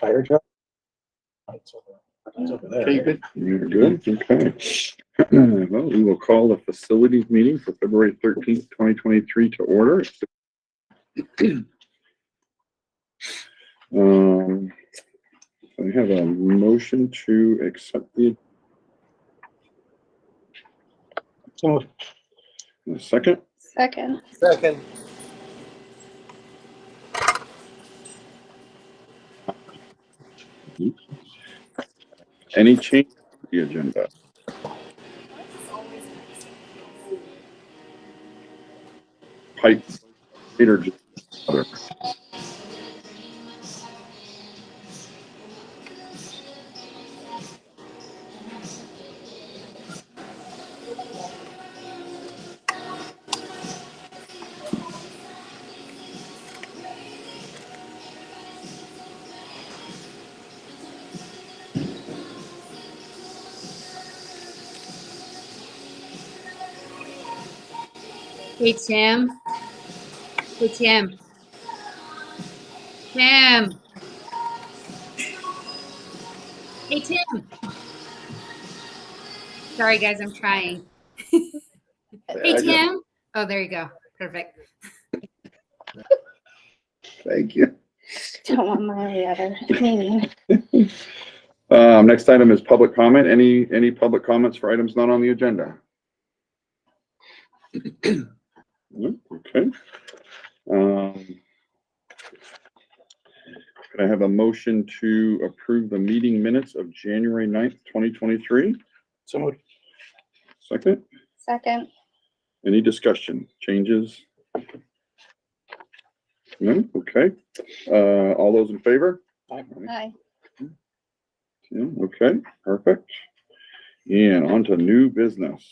fire truck. It's over there. Okay, good. You're good. Okay. Well, we will call the facilities meeting for February 13th, 2023 to order. I have a motion to accept the So, a second. Second. second. Any change to the agenda? Pipe or just other? Hey, Tim. Hey, Tim. Tim. Hey, Tim. Sorry, guys, I'm trying. Hey, Tim. Oh, there you go. Perfect. Thank you. Don't want my other meeting. Next item is public comment. Any public comments for items not on the agenda? Okay. Could I have a motion to approve the meeting minutes of January 9th, 2023? So moved. Second. Second. Any discussion, changes? No? Okay. All those in favor? Aye. Yeah, okay, perfect. And on to new business.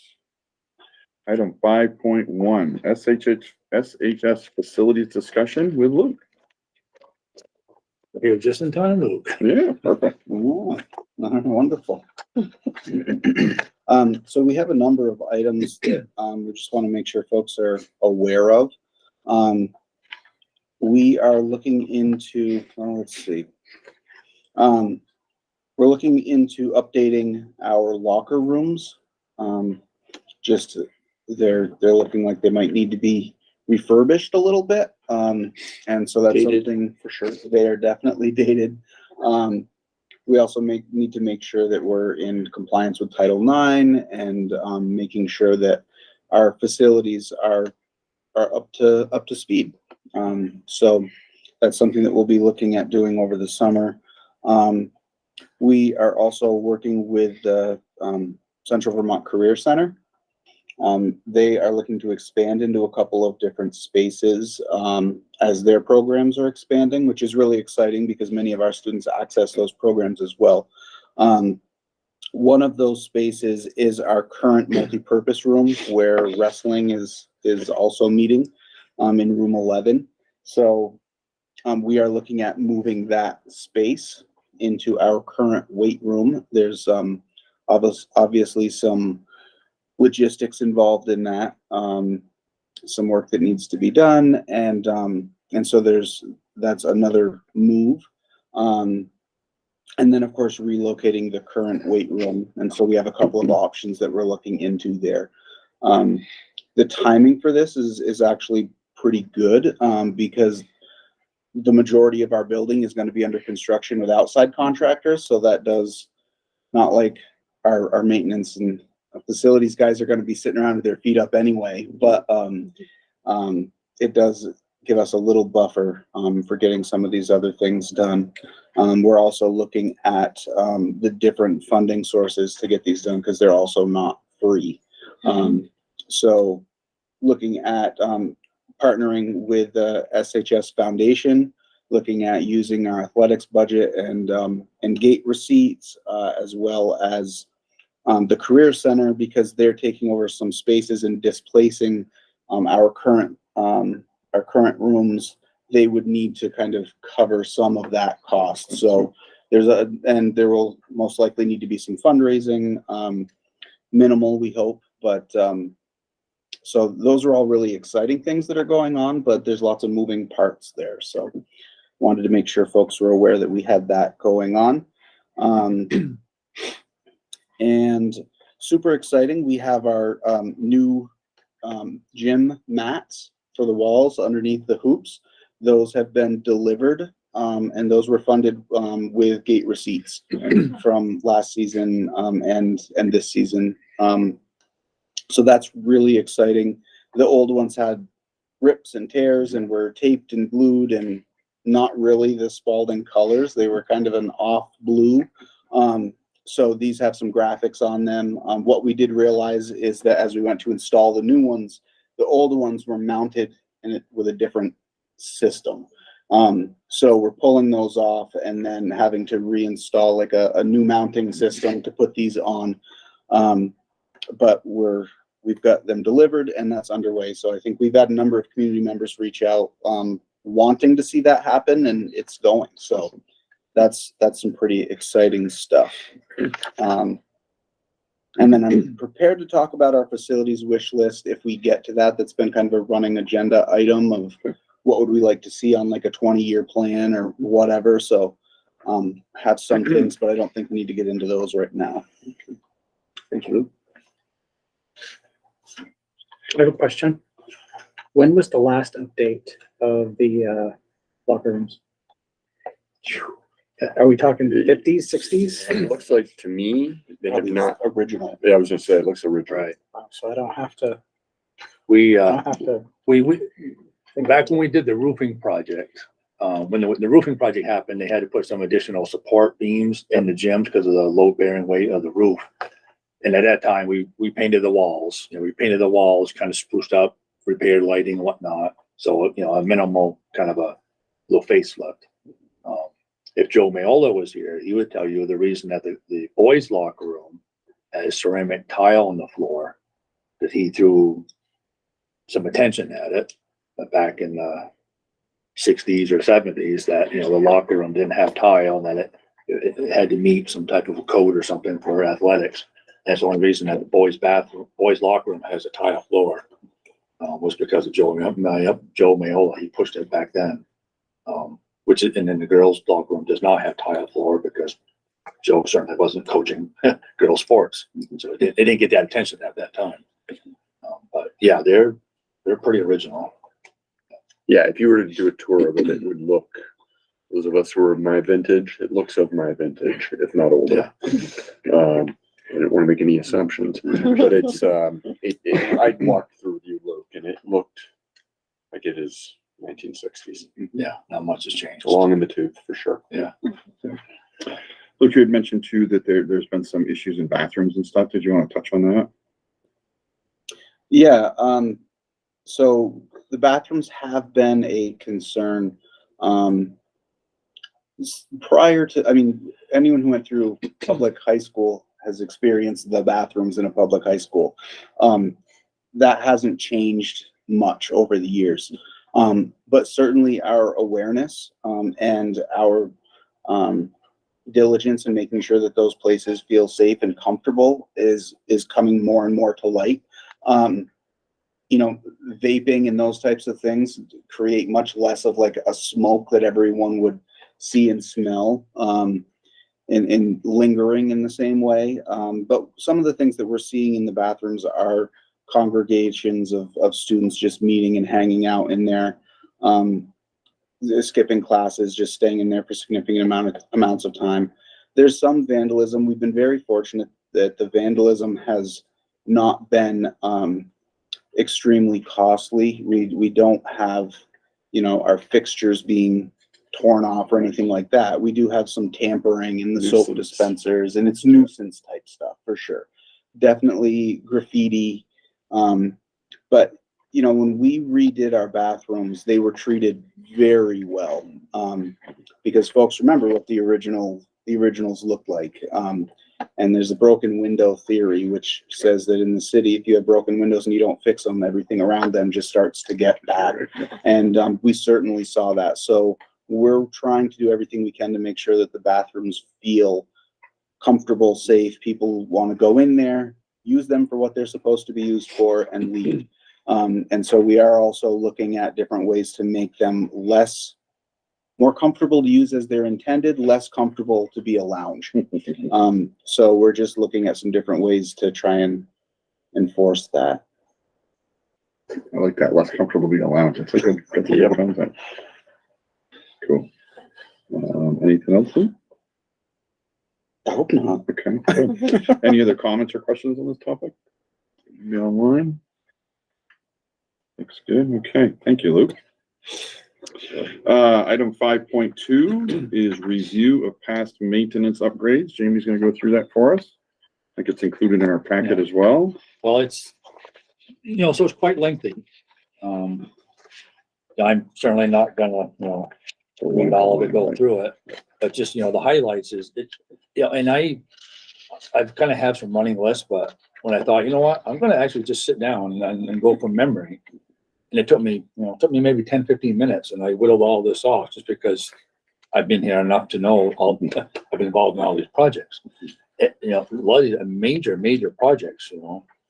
Item 5.1, SHS facilities discussion with Luke. You're just in time, Luke. Yeah, perfect. Ooh, wonderful. So we have a number of items that we just want to make sure folks are aware of. We are looking into, let's see. We're looking into updating our locker rooms. Just they're looking like they might need to be refurbished a little bit. And so that's Dated, something for sure. They are definitely dated. We also need to make sure that we're in compliance with Title IX and making sure that our facilities are up to speed. So that's something that we'll be looking at doing over the summer. We are also working with the Central Vermont Career Center. They are looking to expand into a couple of different spaces as their programs are expanding, which is really exciting because many of our students access those programs as well. One of those spaces is our current multi-purpose room where wrestling is also meeting in room 11. So we are looking at moving that space into our current weight room. There's obviously some logistics involved in that, some work that needs to be done, and so that's another move. And then of course relocating the current weight room, and so we have a couple of options that we're looking into there. The timing for this is actually pretty good because the majority of our building is going to be under construction with outside contractors, so that does not like our maintenance and facilities guys are going to be sitting around with their feet up anyway, but it does give us a little buffer for getting some of these other things done. We're also looking at the different funding sources to get these done because they're also not free. So looking at partnering with the SHS Foundation, looking at using our athletics budget and gate receipts, as well as the Career Center, because they're taking over some spaces and displacing our current rooms. They would need to kind of cover some of that cost. So and there will most likely need to be some fundraising, minimal, we hope, but so those are all really exciting things that are going on, but there's lots of moving parts there. So wanted to make sure folks were aware that we had that going on. And super exciting, we have our new gym mats for the walls underneath the hoops. Those have been delivered, and those were funded with gate receipts from last season and this season. So that's really exciting. The old ones had rips and tears and were taped and glued and not really the Spalding colors. They were kind of an off blue. So these have some graphics on them. What we did realize is that as we went to install the new ones, the old ones were mounted with a different system. So we're pulling those off and then having to reinstall like a new mounting system to put these on. But we've got them delivered and that's underway. So I think we've had a number of community members reach out, wanting to see that happen, and it's going. So that's some pretty exciting stuff. And then I'm prepared to talk about our facilities wish list if we get to that. That's been kind of a running agenda item of what would we like to see on like a 20-year plan or whatever. So have some things, but I don't think we need to get into those right now. Thank you. I have a question. When was the last update of the locker rooms? Are we talking 50s, 60s? It looks like to me, they have Probably not, original. yeah, I was gonna say, it looks original. Right. So I don't have to, We, I don't have to. we, back when we did the roofing project, when the roofing project happened, they had to put some additional support beams in the gyms because of the load bearing weight of the roof. And at that time, we painted the walls, we painted the walls, kind of spruced up, repaired lighting and whatnot. So, a minimal kind of a little facelift. If Joe Mayola was here, he would tell you the reason that the boys' locker room has ceramic tile on the floor, that he threw some attention at it back in the 60s or 70s, that, the locker room didn't have tile and that it had to meet some type of a code or something for athletics. That's the only reason that the boys' locker room has a tile floor, was because of Joe Mayola. He pushed it back then. And then the girls' locker room does not have tile floor because Joe certainly wasn't coaching girls' sports. So they didn't get that attention at that time. But yeah, they're pretty original. Yeah, if you were to do a tour of it, it would look, those of us who are my vintage, it looks of my vintage, if not older. I didn't want to make any assumptions, but it's, I walked through the look and it looked like it is 1960s. Yeah, not much has changed. Long in the tooth for sure. Yeah. Luke, you had mentioned too that there's been some issues in bathrooms and stuff. Did you want to touch on that? Yeah, so the bathrooms have been a concern. Prior to, anyone who went through public high school has experienced the bathrooms in a public high school. That hasn't changed much over the years. But certainly our awareness and our diligence in making sure that those places feel safe and comfortable is coming more and more to light. Vaping and those types of things create much less of like a smoke that everyone would see and smell, and lingering in the same way. But some of the things that we're seeing in the bathrooms are congregations of students just meeting and hanging out in there, skipping classes, just staying in there for significant amounts of time. There's some vandalism. We've been very fortunate that the vandalism has not been extremely costly. We don't have, our fixtures being torn off or anything like that. We do have some tampering in the soap dispensers, and it's nuisance type stuff for sure. Definitely graffiti. But when we redid our bathrooms, they were treated very well, because folks remember what the originals looked like. And there's a broken window theory, which says that in the city, if you have broken windows and you don't fix them, everything around them just starts to get bad. And we certainly saw that. So we're trying to do everything we can to make sure that the bathrooms feel comfortable, safe. People want to go in there, use them for what they're supposed to be used for, and leave. And so we are also looking at different ways to make them less more comfortable to use as they're intended, less comfortable to be a lounge. So we're just looking at some different ways to try and enforce that. I like that, less comfortable being a lounge. That's a good concept. Cool. Anything else, Lou? I hope not. Okay. Any other comments or questions on this topic? Maybe online? Looks good. Okay, thank you, Luke. Item 5.2 is review of past maintenance upgrades. Jamie's gonna go through that for us. I think it's included in our packet as well. Well, it's, so it's quite lengthy. I'm certainly not gonna, read all of it, go through it, but just, the highlights is it, and I've kind of have some running lists, but when I thought, you know what, I'm gonna actually just sit down and go from memory. And it took me maybe 10, 15 minutes, and I whittled all this off just because I've been here enough to know I've been involved in all these projects. A lot of these major projects,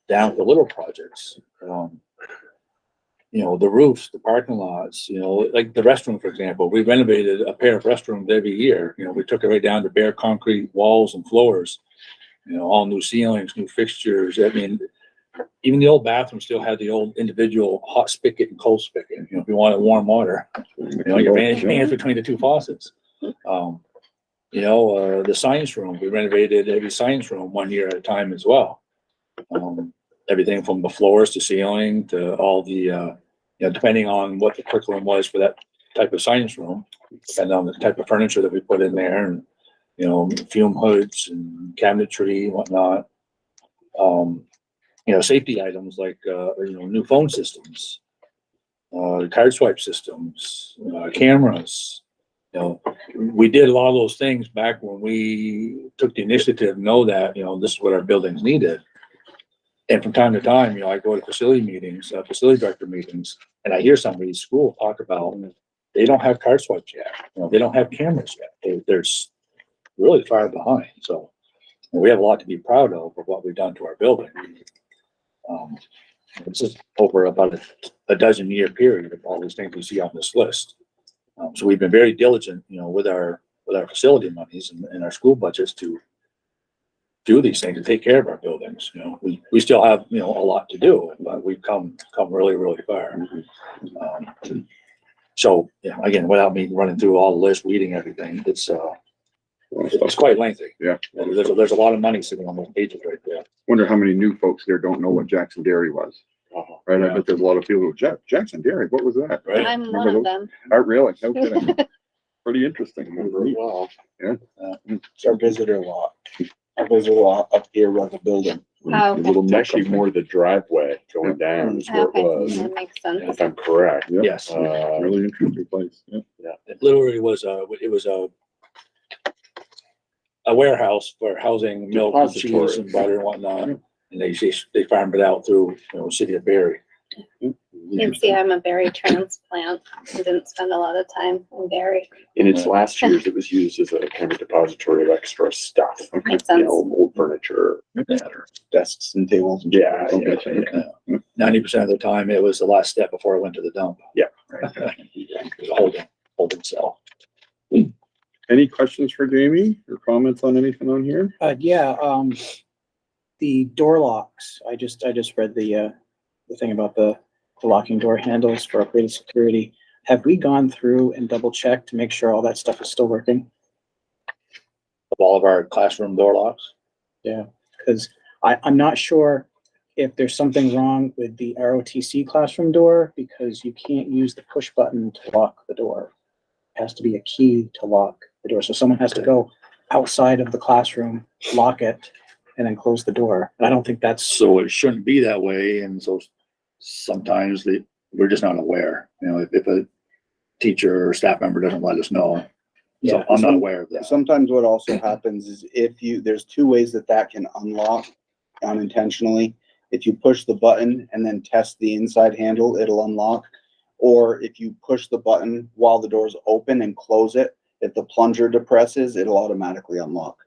down to little projects. The roofs, the parking lots, like the restroom, for example, we renovated a pair of restrooms every year. We took it right down to bare concrete walls and floors, all new ceilings, new fixtures. I mean, even the old bathroom still had the old individual hot spigot and cold spigot. If you wanted warm water, your hands between the two faucets. The science room, we renovated every science room 1 year at a time as well. Everything from the floors to ceiling to all the, depending on what the curriculum was for that type of science room, and on the type of furniture that we put in there, and, fume hoods and cabinetry and whatnot. Safety items like, new phone systems, card swipe systems, cameras. We did a lot of those things back when we took the initiative to know that, this is what our buildings needed. And from time to time, I go to facility meetings, facility director meetings, and I hear somebody at school talk about they don't have card swipes yet. They don't have cameras yet. They're really far behind. So we have a lot to be proud of what we've done to our building. It's just over about a dozen-year period of all these things we see on this list. So we've been very diligent, with our facility monies and our school budgets to do these things, to take care of our buildings. We still have, a lot to do, but we've come really, really far. So again, without me running through all the list, reading everything, it's quite lengthy. Yeah. There's a lot of money sitting on those pages right there. Wonder how many new folks here don't know what Jackson Dairy was. Right, I bet there's a lot of people who go, Jackson Dairy, what was that? Right? I'm one of them. Oh, really? No kidding. Pretty interesting. Wow. Yeah. It's our visitor lot. Our visitor lot up here around the building. Oh, okay. Little It's actually more the driveway going down is where it Okay, was, that makes sense. if I'm correct. Yeah. Yes. Really interesting place. Yeah. It literally was a warehouse for housing milk and cheese Depository. and butter and whatnot. And they farmed it out through, city of Barrie. You can see I'm a berry transplant. I didn't spend a lot of time in berry. In its last years, it was used as a kind of depository of extra stuff, Makes sense. old furniture. Desks and tables. And Yeah, chairs. yeah. 90% of the time, it was the last step before I went to the dump. Yeah. It was a holding cell. Any questions for Jamie or comments on anything on here? The door locks, I just read the thing about the locking door handles for upgraded security. Have we gone through and double checked to make sure all that stuff is still working? Of all of our classroom door locks. Yeah, because I'm not sure if there's something wrong with the ROTC classroom door, because you can't use the push button to lock the door. It has to be a key to lock the door. So someone has to go outside of the classroom, lock it, and then close the door. And I don't think that's, So it shouldn't be that way. And so sometimes we're just not aware, if a teacher or staff member doesn't let us know. So Yeah. I'm not aware of that. Sometimes what also happens is there's two ways that can unlock unintentionally. If you push the button and then test the inside handle, it'll unlock. Or if you push the button while the door's open and close it, if the plunger depresses, it'll automatically unlock.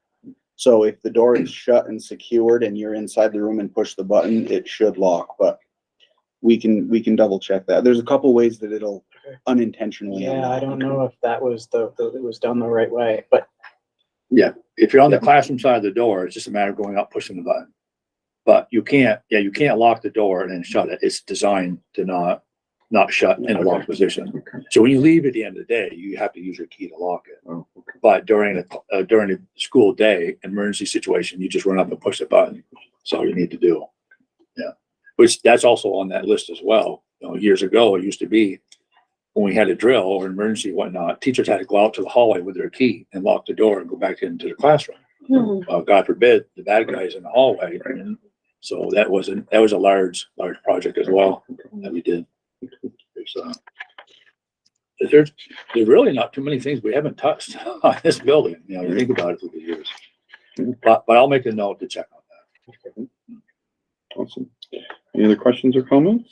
So if the door is shut and secured and you're inside the room and push the button, it should lock, but we can double check that. There's a couple ways that it'll unintentionally. on Yeah, I that. don't know if that was it was done the right way, but Yeah, if you're on the Yep. classroom side of the door, it's just a matter of going up, pushing the button. But you can't lock the door and then shut it. It's designed to not shut in a locked position. So when you leave at the end of the day, you have to use your key to lock it. Oh, okay. But during the school day, emergency situation, you just run up and push the button. That's all you need to do. Yeah, which that's also on that list as well. You know, years ago, it used to be when we had a drill or emergency and whatnot, teachers had to go out to the hallway with their key and lock the door and go back into the classroom. God forbid the bad guys in the hallway. And so that was a large project as well that we did. There's really not too many things we haven't touched on this building. You know, you think about it through the years. But I'll make a note to check on that. Awesome. Any other questions or comments?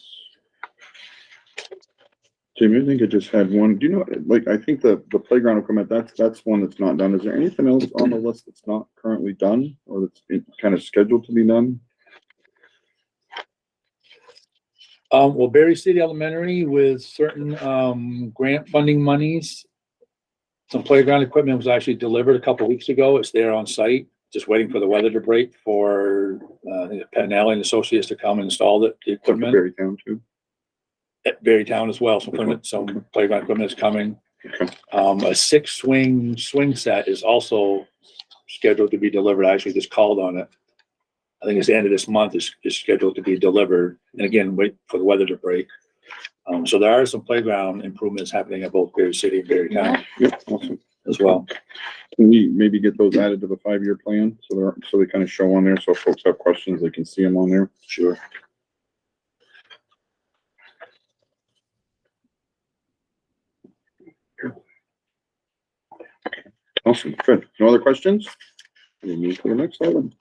Jamie, I think I just had one. Do you know, like, I think the playground equipment, that's one that's not done. Is there anything else on the list that's not currently done or that's kind of scheduled to be done? Well, Berry City Elementary with certain grant funding monies. Some playground equipment was actually delivered a couple weeks ago. It's there on site, just waiting for the weather to break for Pettinelli and Associates to come and install the equipment. Berrytown too. At Berrytown as well, some playground equipment is coming. A 6-swing swing set is also scheduled to be delivered. I actually just called on it. I think it's the end of this month is scheduled to be delivered. And again, wait for the weather to break. So there are some playground improvements happening at both Berry City and Berrytown Yep, awesome. as well. Can we maybe get those added to the 5-year plan? So they kind of show on there. So if folks have questions, they can see them on there. Sure. Awesome, good. No other questions? We'll move to the next item.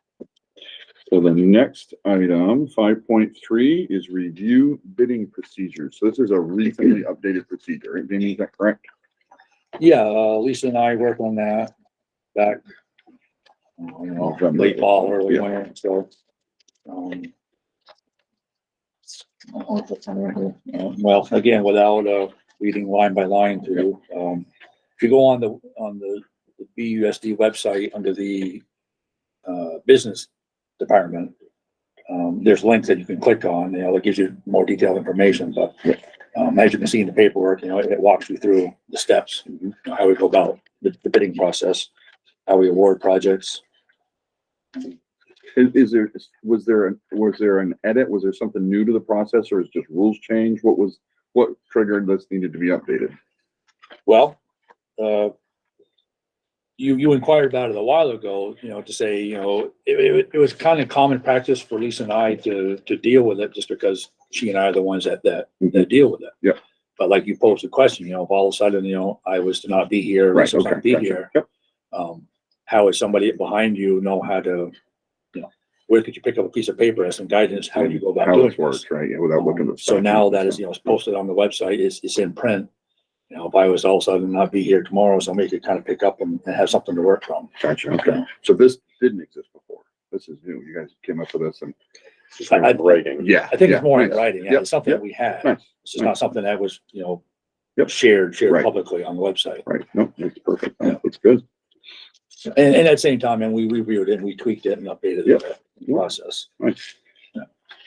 So the next item, 5.3, is review bidding procedures. So this is a recently updated procedure, right, Jamie? Is that correct? Yeah, Lisa and I worked on that back, late fall, early winter. So, well, again, without reading line by line through, if you go on the BUUSD website under the business department, there's links that you can click on. It gives you more detailed information. But as you can see in the paperwork, it walks you through the steps, how we go about the bidding process, how we award projects. Was there an edit? Was there something new to the process, or is just rules change? What triggered this needed to be updated? Well, you inquired about it a while ago, to say, it was kind of common practice for Lisa and I to deal with it just because she and I are the ones that deal with it. Yeah. But like you posed the question, if all of a sudden, I was to not be here, Right, Lisa was not to be gotcha. here. Yep. How would somebody behind you know how to, where could you pick up a piece of paper as some guidance? How do you go about How doing this works, right? Yeah, without looking at the So now that statutes is, posted on the website, it's in print. If I was all of a sudden not be here tomorrow, somebody could kind of pick up and have something to work from. Gotcha, okay. So this didn't exist before. This is new. You guys came up with this and. Writing. Yeah. I think it's yeah, more in nice. writing. Yep, It's something yep. we have. Nice. It's just not something that was, Yep. shared Right. publicly on the website. Right, no, that's perfect. Yeah. That's good. And at the same time, and we reviewed it and we tweaked it and updated Yep. the process. Nice.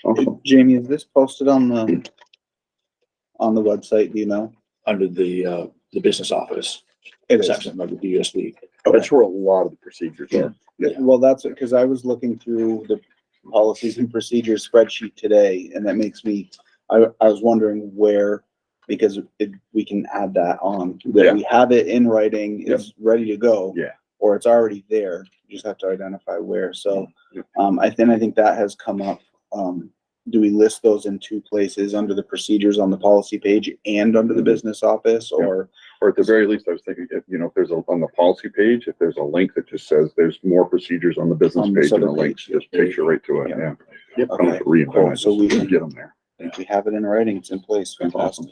Awesome. Jamie, is this posted on the website, do you know? Under the business office It is. section of the BUSD. That's where a lot of the procedures are. Yeah, well, that's because I was looking through the policies and procedures spreadsheet today, and that makes me, I was wondering where, because we can add that on, Yeah. that we have it in writing, it's ready to go. Yeah. Or it's already there, you just have to identify where, so, Yep. I think that has come up. Do we list those in two places, under the procedures on the policy page and under the business office, or? Or at the very least, I was thinking, if there's on the policy page, if there's a link that just says there's more procedures on the business On the page, and the separate link page. just takes you right to it, Yeah. yeah. Yep. Don't have to reinvent Cool. it, So we just can- get them there. If we have it in writing, it's in place, fantastic.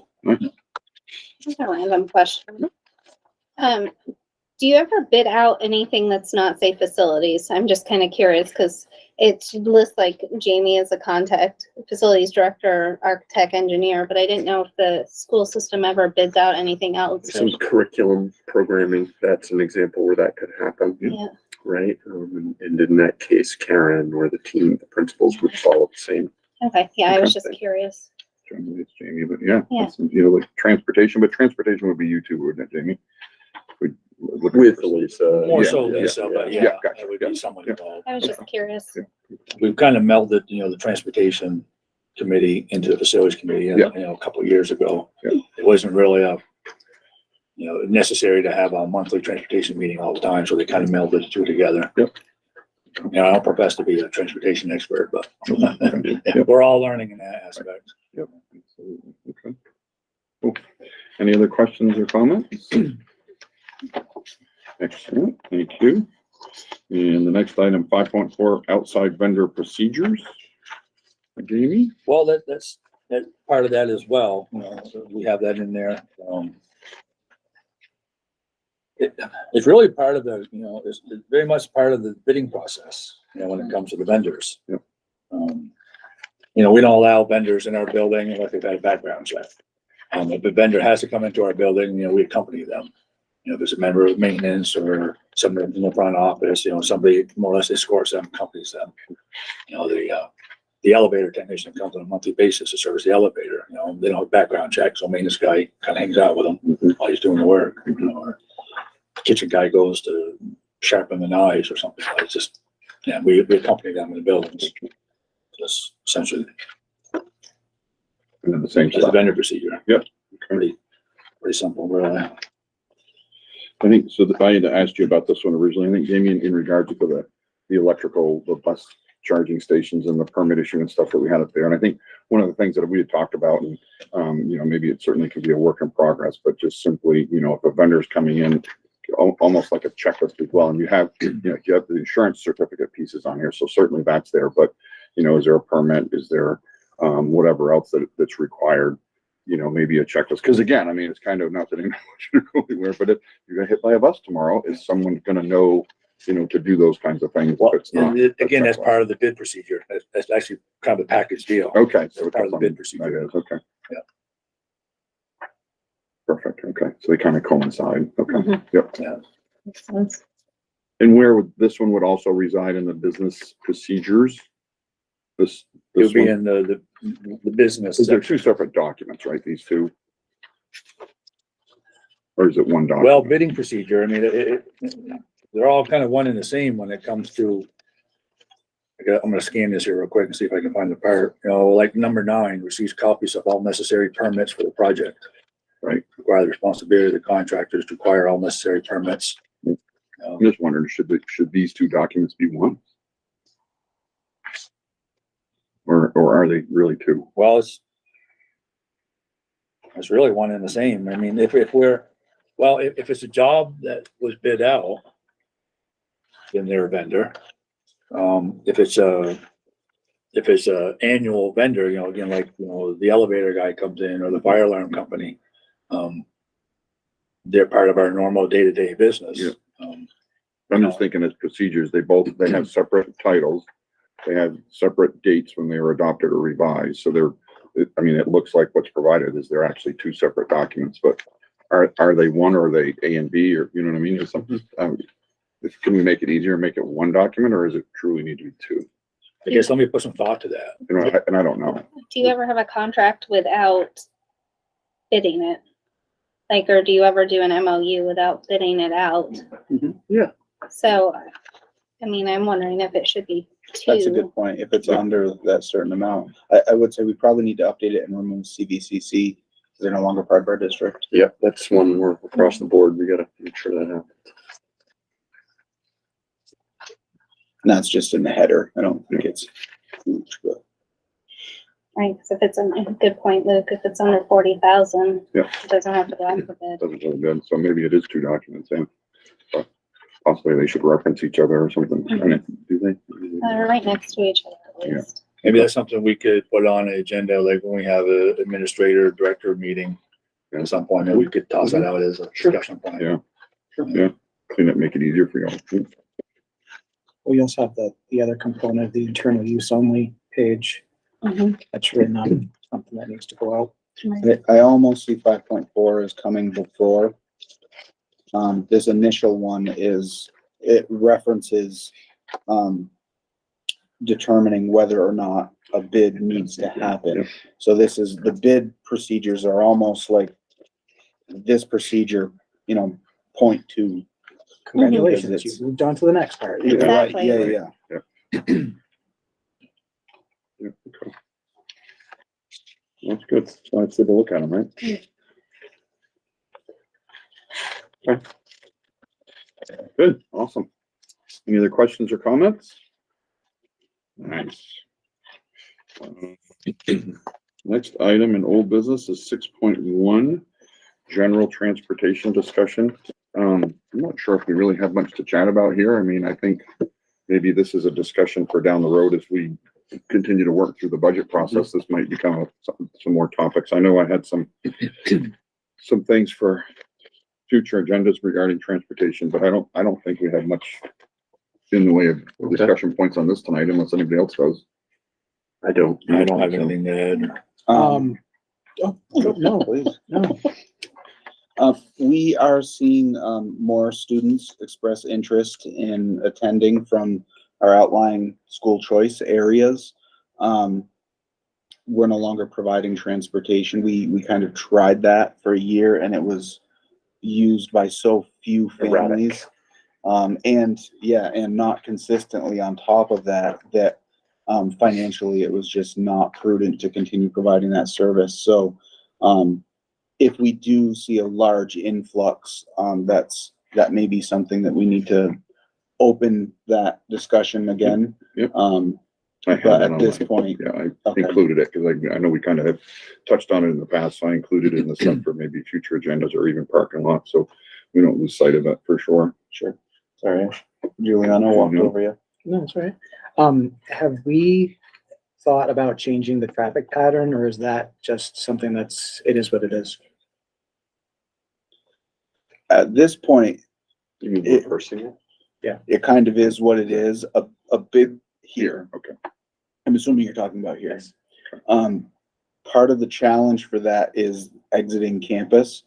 Just a random question. Do you ever bid out anything that's not, say, facilities? I'm just kind of curious because It's lists like Jamie as a contact, facilities director, architect, engineer, but I didn't know if the school system ever bids out anything else. Some curriculum programming, that's an example where that could happen, Yeah, right? And in that case, Karen or the team, the principals would follow the same. okay, yeah, I was Okay. just curious. Generally it's Jamie, but yeah, Yeah. that's, you know, like transportation, but transportation would be you too, wouldn't it, Jamie? With Lisa. More Yeah, so yeah, Lisa, but yeah, yeah, gotcha, it would yeah, be someone yeah. involved. I was just curious. We've kind of melded, you know, the transportation committee into the facilities committee, Yeah. you know, a couple of years ago. Yeah. It wasn't really you know, necessary to have a monthly transportation meeting all the time, so they kind of melded the two together. Yep. You know, I don't profess to be a transportation expert, but Yep. we're all learning in that aspect. Yep. Absolutely. Okay. Cool. Any other questions or comments? Excellent, thank you. And the next item, 5.4, outside vendor procedures. Jamie? Well, that's part of that as well, you know, so we have that in there. It's really part of the, you know, it's very much part of the bidding process, you know, when it comes to the vendors. Yep. You know, we don't allow vendors in our building unless they've had a background check. If a vendor has to come into our building, you know, we accompany them. You know, there's a member of maintenance or somebody in the front office, you know, somebody more or less escorts them, accompanies them. You know, the elevator technician comes on a monthly basis to service the elevator, you know, they don't have background checks, so maintenance guy kind of hangs out with them while he's doing the work, you know, or kitchen guy goes to sharpen the knives or something. It's just, yeah, we accompany them in the buildings. Just essentially, And then the same it's a stuff. vendor procedure. Yep. Pretty simple, really. I think, so I had asked you about this one originally, I think, Jamie, in regards to the electrical, the bus charging stations and the permit issue and stuff that we had up there. And I think one of the things that we had talked about, and, you know, maybe it certainly could be a work in progress, but just simply, you know, if a vendor's coming in, almost like a checklist as well, and you have the insurance certificate pieces on here, so certainly that's there, but, you know, is there a permit, is there, whatever else that's required, you know, maybe a checklist, because again, I mean, it's kind of not that anyone should go anywhere, but if you're gonna hit by a bus tomorrow, is someone gonna know, you know, to do those kinds of things? Well, If it's not and again, that's a checklist? part of the bid procedure. That's actually kind of a package deal. Okay, so It's part of the bid that procedure. is, okay. Yeah. Perfect, okay, so they kind of coincide, okay, Mhm. yep. Yeah. Makes sense. And where would, this one would also reside in the business procedures? This It would be one? in the business. Is there section. two separate documents, right, these two? Or is it one document? Well, bidding procedure, I mean, they're all kind of one and the same when it comes to, I'm gonna scan this here real quick and see if I can find the part, you know, like number 9, receives copies of all necessary permits for the project. Right. Require the responsibility of the contractors to acquire all necessary permits. I'm just wondering, should these two documents be one? Or are they really two? Well, it's really one and the same. I mean, if it's a job that was bid out, then they're a vendor. If it's a annual vendor, you know, again, like, you know, the elevator guy comes in or the fire alarm company, they're part of our normal day-to-day business. Yeah. I'm just thinking as procedures, they have separate titles. They have separate dates when they were adopted or revised. So I mean, it looks like what's provided is they're actually two separate documents, but are they one, or are they A and B, or, you know what I mean? Or something, can we make it easier and make it one document, or is it truly need to be two? I guess let me put some thought to that. You know, and I don't know. Do you ever have a contract without bidding it? Like, or do you ever do an MOU without bidding it out? Yeah. So, I mean, I'm wondering if it should be That's a two. good point. If it's under that certain amount, I would say we probably need to update it and remove CVCC, because they're no longer part of our district. Yep, that's one we're across the board. We gotta make sure that happens. And that's just in the header. I don't think it's huge, but. Right, because if it's a good point, Luke, if it's under 40,000, Yeah. it doesn't have to go out for bid. Doesn't look good, so maybe it is two documents, yeah. But possibly they should reference each other or something. I mean, do they? They're right next to each other at Yeah. least. Maybe that's something we could put on an agenda, like when we have a administrator, director meeting at some point, maybe we could toss that out as a discussion point. Yeah. Yeah, clean it, make it easier for y'all. We also have the other component of the internal use only page. Mhm. That's really not something that needs to go out. I almost see 5.4 is coming before. This initial one it references, determining whether or not a bid needs to happen. So this is, the bid procedures are almost like this procedure, point to. Congratulations, Because you it's- moved on to the next part. Right, Exactly. yeah. Yeah, okay. That's good. So let's take a look at them, right? Okay. Good, awesome. Any other questions or comments? Nice. Next item in old business is 6.1, general transportation discussion. I'm not sure if we really have much to chat about here. I mean, I think maybe this is a discussion for down the road as we continue to work through the budget process. This might become some more topics. I know I had some things for future agendas regarding transportation, but I don't think we have much in the way of discussion points on this tonight unless anybody else does. I don't. I don't have anything to add. Oh, no, Please. no. We are seeing, more students express interest in attending from our outlying school choice areas. We're no longer providing transportation. We kind of tried that for a year and it was used by so few families. And not consistently on top of that, financially, it was just not prudent to continue providing that service. So, if we do see a large influx, that may be something that we need to open that discussion again. Yep. I have But that at on this my- point, Yeah, I okay. included it because I know we kind of have touched on it in the past, so I included it in the stuff for maybe future agendas or even parking lot, so we don't lose sight of it for sure. Sure. Sorry, Juliana walked No. over you. No, it's all right. Have we thought about changing the traffic pattern, or is that just something it is what it is? At this point, You mean It- reversing it? it kind of is what it is, a bit here. Okay. I'm assuming you're talking about here. Part of the challenge for that is exiting campus.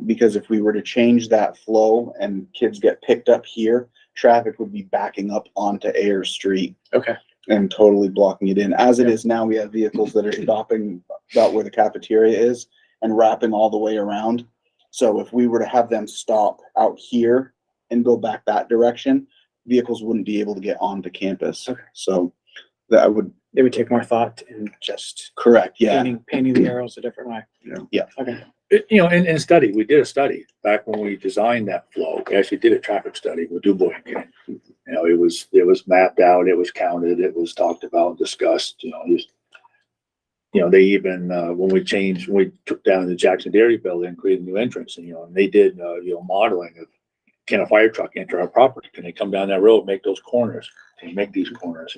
Because if we were to change that flow and kids get picked up here, traffic would be backing up onto Ayer Street Okay. and totally blocking it in. As it is now, we have vehicles that are stopping about where the cafeteria is and wrapping all the way around. So if we were to have them stop out here and go back that direction, vehicles wouldn't be able to get onto campus. Okay. So that would, It would take more thought in just correct, yeah. painting the arrows a different way. Yeah. Okay. In study, we did a study back when we designed that flow. We actually did a traffic study with DuBois and King. It was mapped out, it was counted, it was talked about, discussed, they even, when we took down the Jackson Dairy building, created a new entrance and they did, modeling of, can a fire truck enter our property? Can they come down that road, make those corners? Can they make these corners,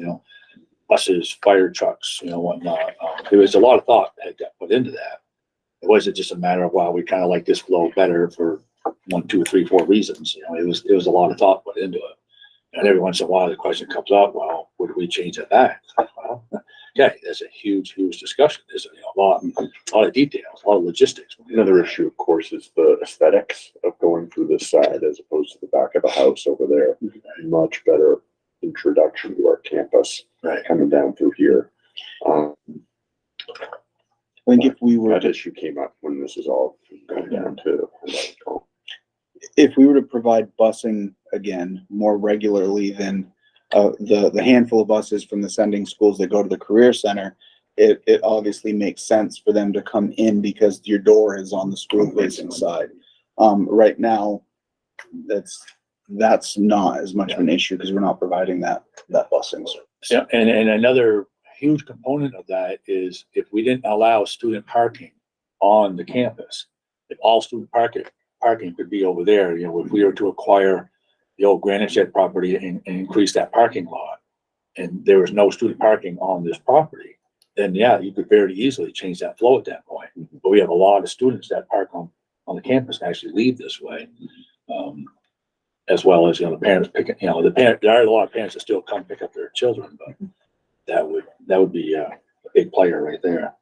buses, fire trucks, whatnot. There was a lot of thought that got put into that. It wasn't just a matter of, well, we kind of like this flow better for 1, 2, 3, 4 reasons. It was a lot of thought put into it. And every once in a while, the question comes up, well, would we change it back? Well, okay, that's a huge discussion. There's a lot of details, a lot of logistics. Another issue, of course, is the aesthetics of going through this side as opposed to the back of the house over there. Much better introduction to our campus, Right. coming down through here. I think if we were That to, issue came up when this is all come down to. if we were to provide busing again more regularly than the handful of buses from the sending schools that go to the career center, it obviously makes sense for them to come in because your door is on the school facing side. Right now, that's not as much of an issue because we're not providing that busing service. Yeah, and another huge component of that is if we didn't allow student parking on the campus, if all student parking could be over there, if we were to acquire the old Granite Shed property and increase that parking lot, and there was no student parking on this property, then yeah, you could very easily change that flow at that point. But we have a lot of students that park on the campus and actually leave this way. as well as, the parents picking, there are a lot of parents that still come pick up their children, but that would be a big player right there.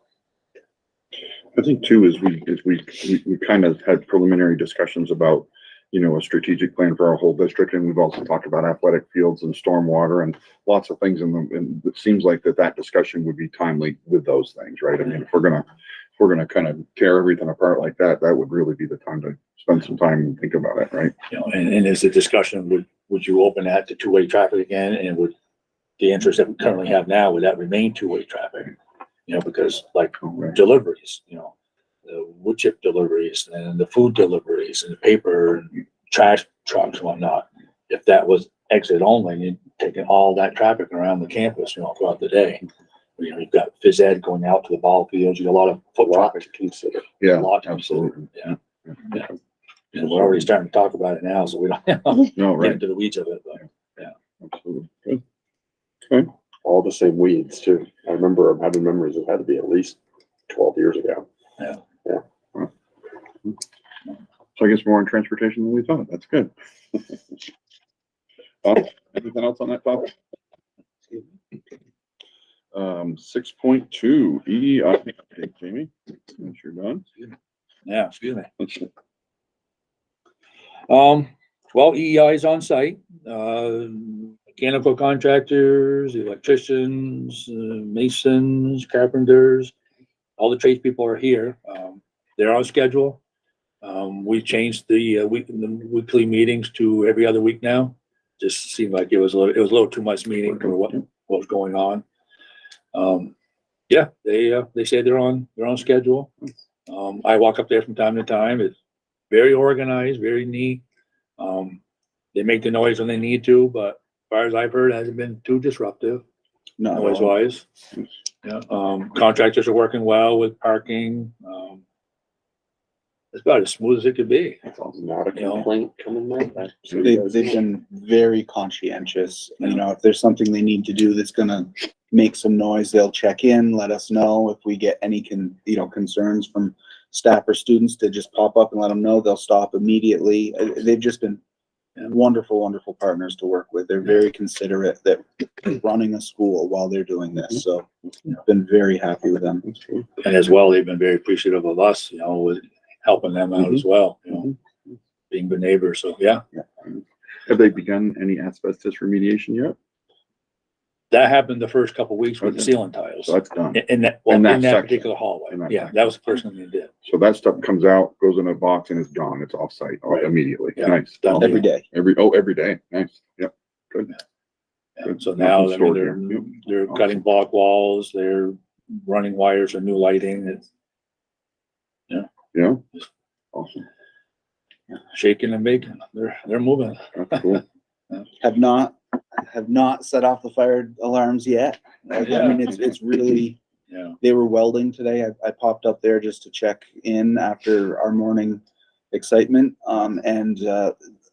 I think too, is we kind of had preliminary discussions about, a strategic plan for our whole district, and we've also talked about athletic fields and stormwater and lots of things and it seems like that discussion would be timely with those things, right? I mean, if we're gonna kind of tear everything apart like that, that would really be the time to spend some time and think about it, right? And as a discussion, would you open that to two-way traffic again, and would the interest that we currently have now, would that remain two-way traffic? Because like deliveries, the wood chip deliveries and the food deliveries and the paper and trash trucks and whatnot. If that was exit only, you'd taking all that traffic around the campus, throughout the day. You've got phys ed going out to the ball fields. You got a lot of foot traffic to consider. Yeah, A lot to absolutely. consider. Yeah. And we're already starting to talk about it now, so we don't No, get right. into the weeds of it, but Absolutely. Good. Okay. All the same weeds too. I remember having memories of had to be at least 12 years ago. So I guess more on transportation than we thought. That's good. Anything else on that topic? 6.2 EEI update, Jamie. Once you're done. yeah, excuse me. Well, EEI is on site, mechanical contractors, electricians, masons, carpenters, all the tradespeople are here. They're on schedule. We changed the weekly meetings to every other week now. Just seemed like it was a little too much meeting for what was going on. Yeah, they say they're on schedule. I walk up there from time to time. It's very organized, very neat. They make the noise when they need to, but as far as I've heard, it hasn't been too disruptive noise wise. Yeah, contractors are working well with parking. It's about as smooth as it could be. Not a complaint coming back. They've been very conscientious. If there's something they need to do that's gonna make some noise, they'll check in, let us know. If we get any concerns from staff or students, to just pop up and let them know. They'll stop immediately. They've just been wonderful partners to work with. They're very considerate that running a school while they're doing this. So been very happy with them. And as well, they've been very appreciative of us, with helping them out as well, being good neighbors. So yeah. Have they begun any asbestos remediation yet? That happened the first couple of weeks with the ceiling tiles. So that's done. In that section. particular hallway. In that Yeah, section. that was the first thing they did. So that stuff comes out, goes in a box, and it's gone. It's off site Right. immediately. Yeah. Nice. Done. Every day. Every day. Nice. Yep. Good. Yeah. Good. So now Nothing stored here. they're Awesome. cutting block walls, they're running wires for new lighting. It's Yeah. Awesome. shaking and baking. They're moving. That's cool. Have not set off the fire alarms yet. I mean, it's really, Yeah. they were welding today. I popped up there just to check in after our morning excitement, and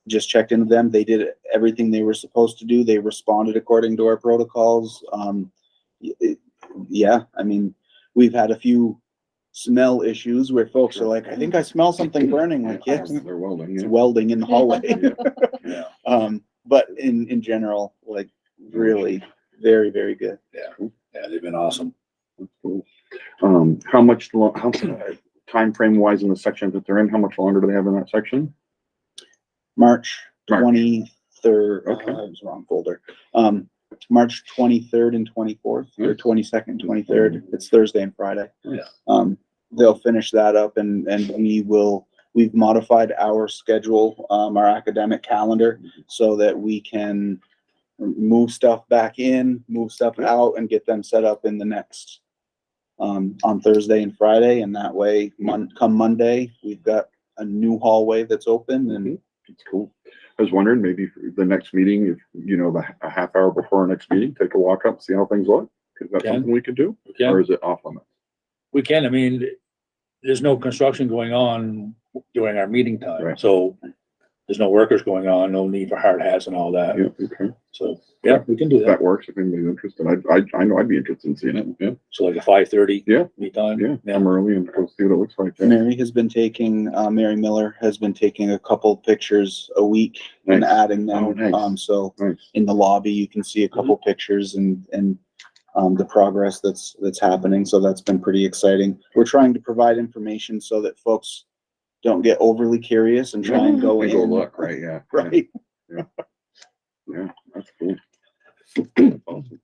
just checked in with them. They did everything they were supposed to do. They responded according to our protocols. Yeah, I mean, we've had a few smell issues where folks are like, I think I smell something burning. Like, yes, They're welding. it's Yeah. welding in the hallway. Yeah. But in general, like, really very, very good. Yeah, they've been awesome. That's cool. How time frame wise in the section that they're in, how much longer do they have in that section? March March. 23rd. Okay. I was wrong folder. March 23rd and 24th, or 22nd, 23rd. It's Thursday and Friday. Yeah. They'll finish that up, and we've modified our schedule, our academic calendar, so that we can move stuff back in, move stuff out, and get them set up in the next, on Thursday and Friday. And that way, come Monday, we've got a new hallway that's open, and It's cool. I was wondering, maybe for the next meeting, if, a half hour before our next meeting, take a walk up, see how things look. Is that Can. something we could do? Yeah. Or is it off limits? We can. I mean, there's no construction going on during our meeting time. Right. So there's no workers going on, no need for hard hats and all that. Yeah, okay. So, yeah, we can do If that. that works, if anybody's interested, I know I'd be interested in seeing it, yeah, So like a 5:30. Yeah. Meet time. yeah, come early and go see what it looks like. Yeah. Mary has been taking, Mary Miller has been taking a couple pictures a week and Nice. adding them. Oh, nice. So Nice. in the lobby, you can see a couple pictures and the progress that's happening. So that's been pretty exciting. We're trying to provide information so that folks don't get overly curious and try and go And in. go look, right, yeah. Right. Yeah, that's cool. That's awesome.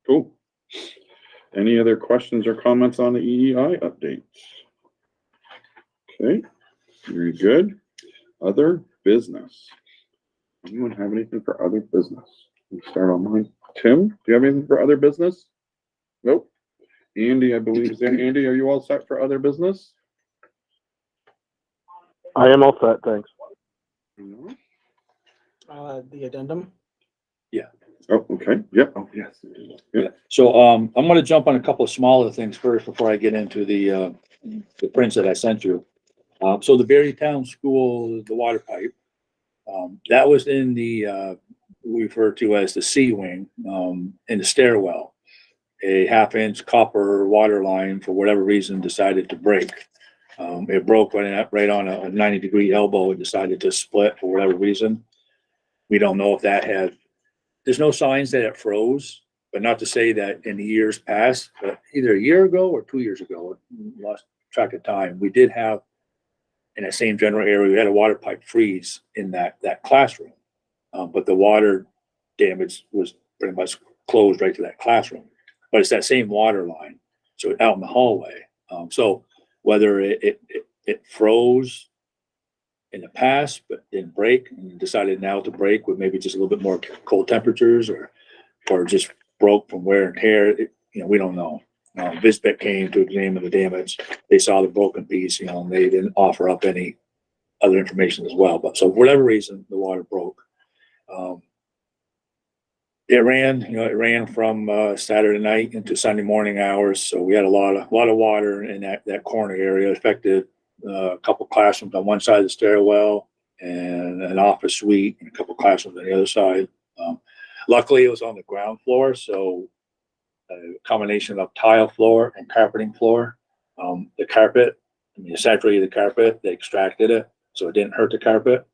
Cool. Any other questions or comments on the EEI updates? Okay, very good. Other business. Anyone have anything for other business? Let's start on mine. Tim, do you have anything for other business? Nope. Andy, I believe, is there, Andy, are you all set for other business? I am all set, thanks. No? The addendum. Oh, okay, yep, oh, yes. Yeah. So, I'm gonna jump on a couple of smaller things first before I get into the prints that I sent you. So the Berrytown School, the water pipe, that was in the, we refer to as the C wing, in the stairwell. A 1/2-inch copper water line, for whatever reason, decided to break. It broke right on a 90-degree elbow. It decided to split for whatever reason. We don't know if that had, there's no signs that it froze, but not to say that in the years past, but either a year ago or 2 years ago, lost track of time, we did have, in that same general area, we had a water pipe freeze in that classroom. But the water damage was pretty much closed right to that classroom. But it's that same water line, so out in the hallway. So whether it froze in the past, but didn't break, and decided now to break with maybe just a little bit more cold temperatures, or just broke from wear and tear, we don't know. Vispec came to examine the damage. They saw the broken piece, and they didn't offer up any other information as well. But so for whatever reason, the water broke. It ran from Saturday night into Sunday morning hours. So we had a lot of water in that corner area. It affected a couple classrooms on one side of the stairwell and an office suite, and a couple classrooms on the other side. Luckily, it was on the ground floor, so a combination of tile floor and carpeting floor. The carpet, it saturated the carpet. They extracted it, so it didn't hurt the carpet.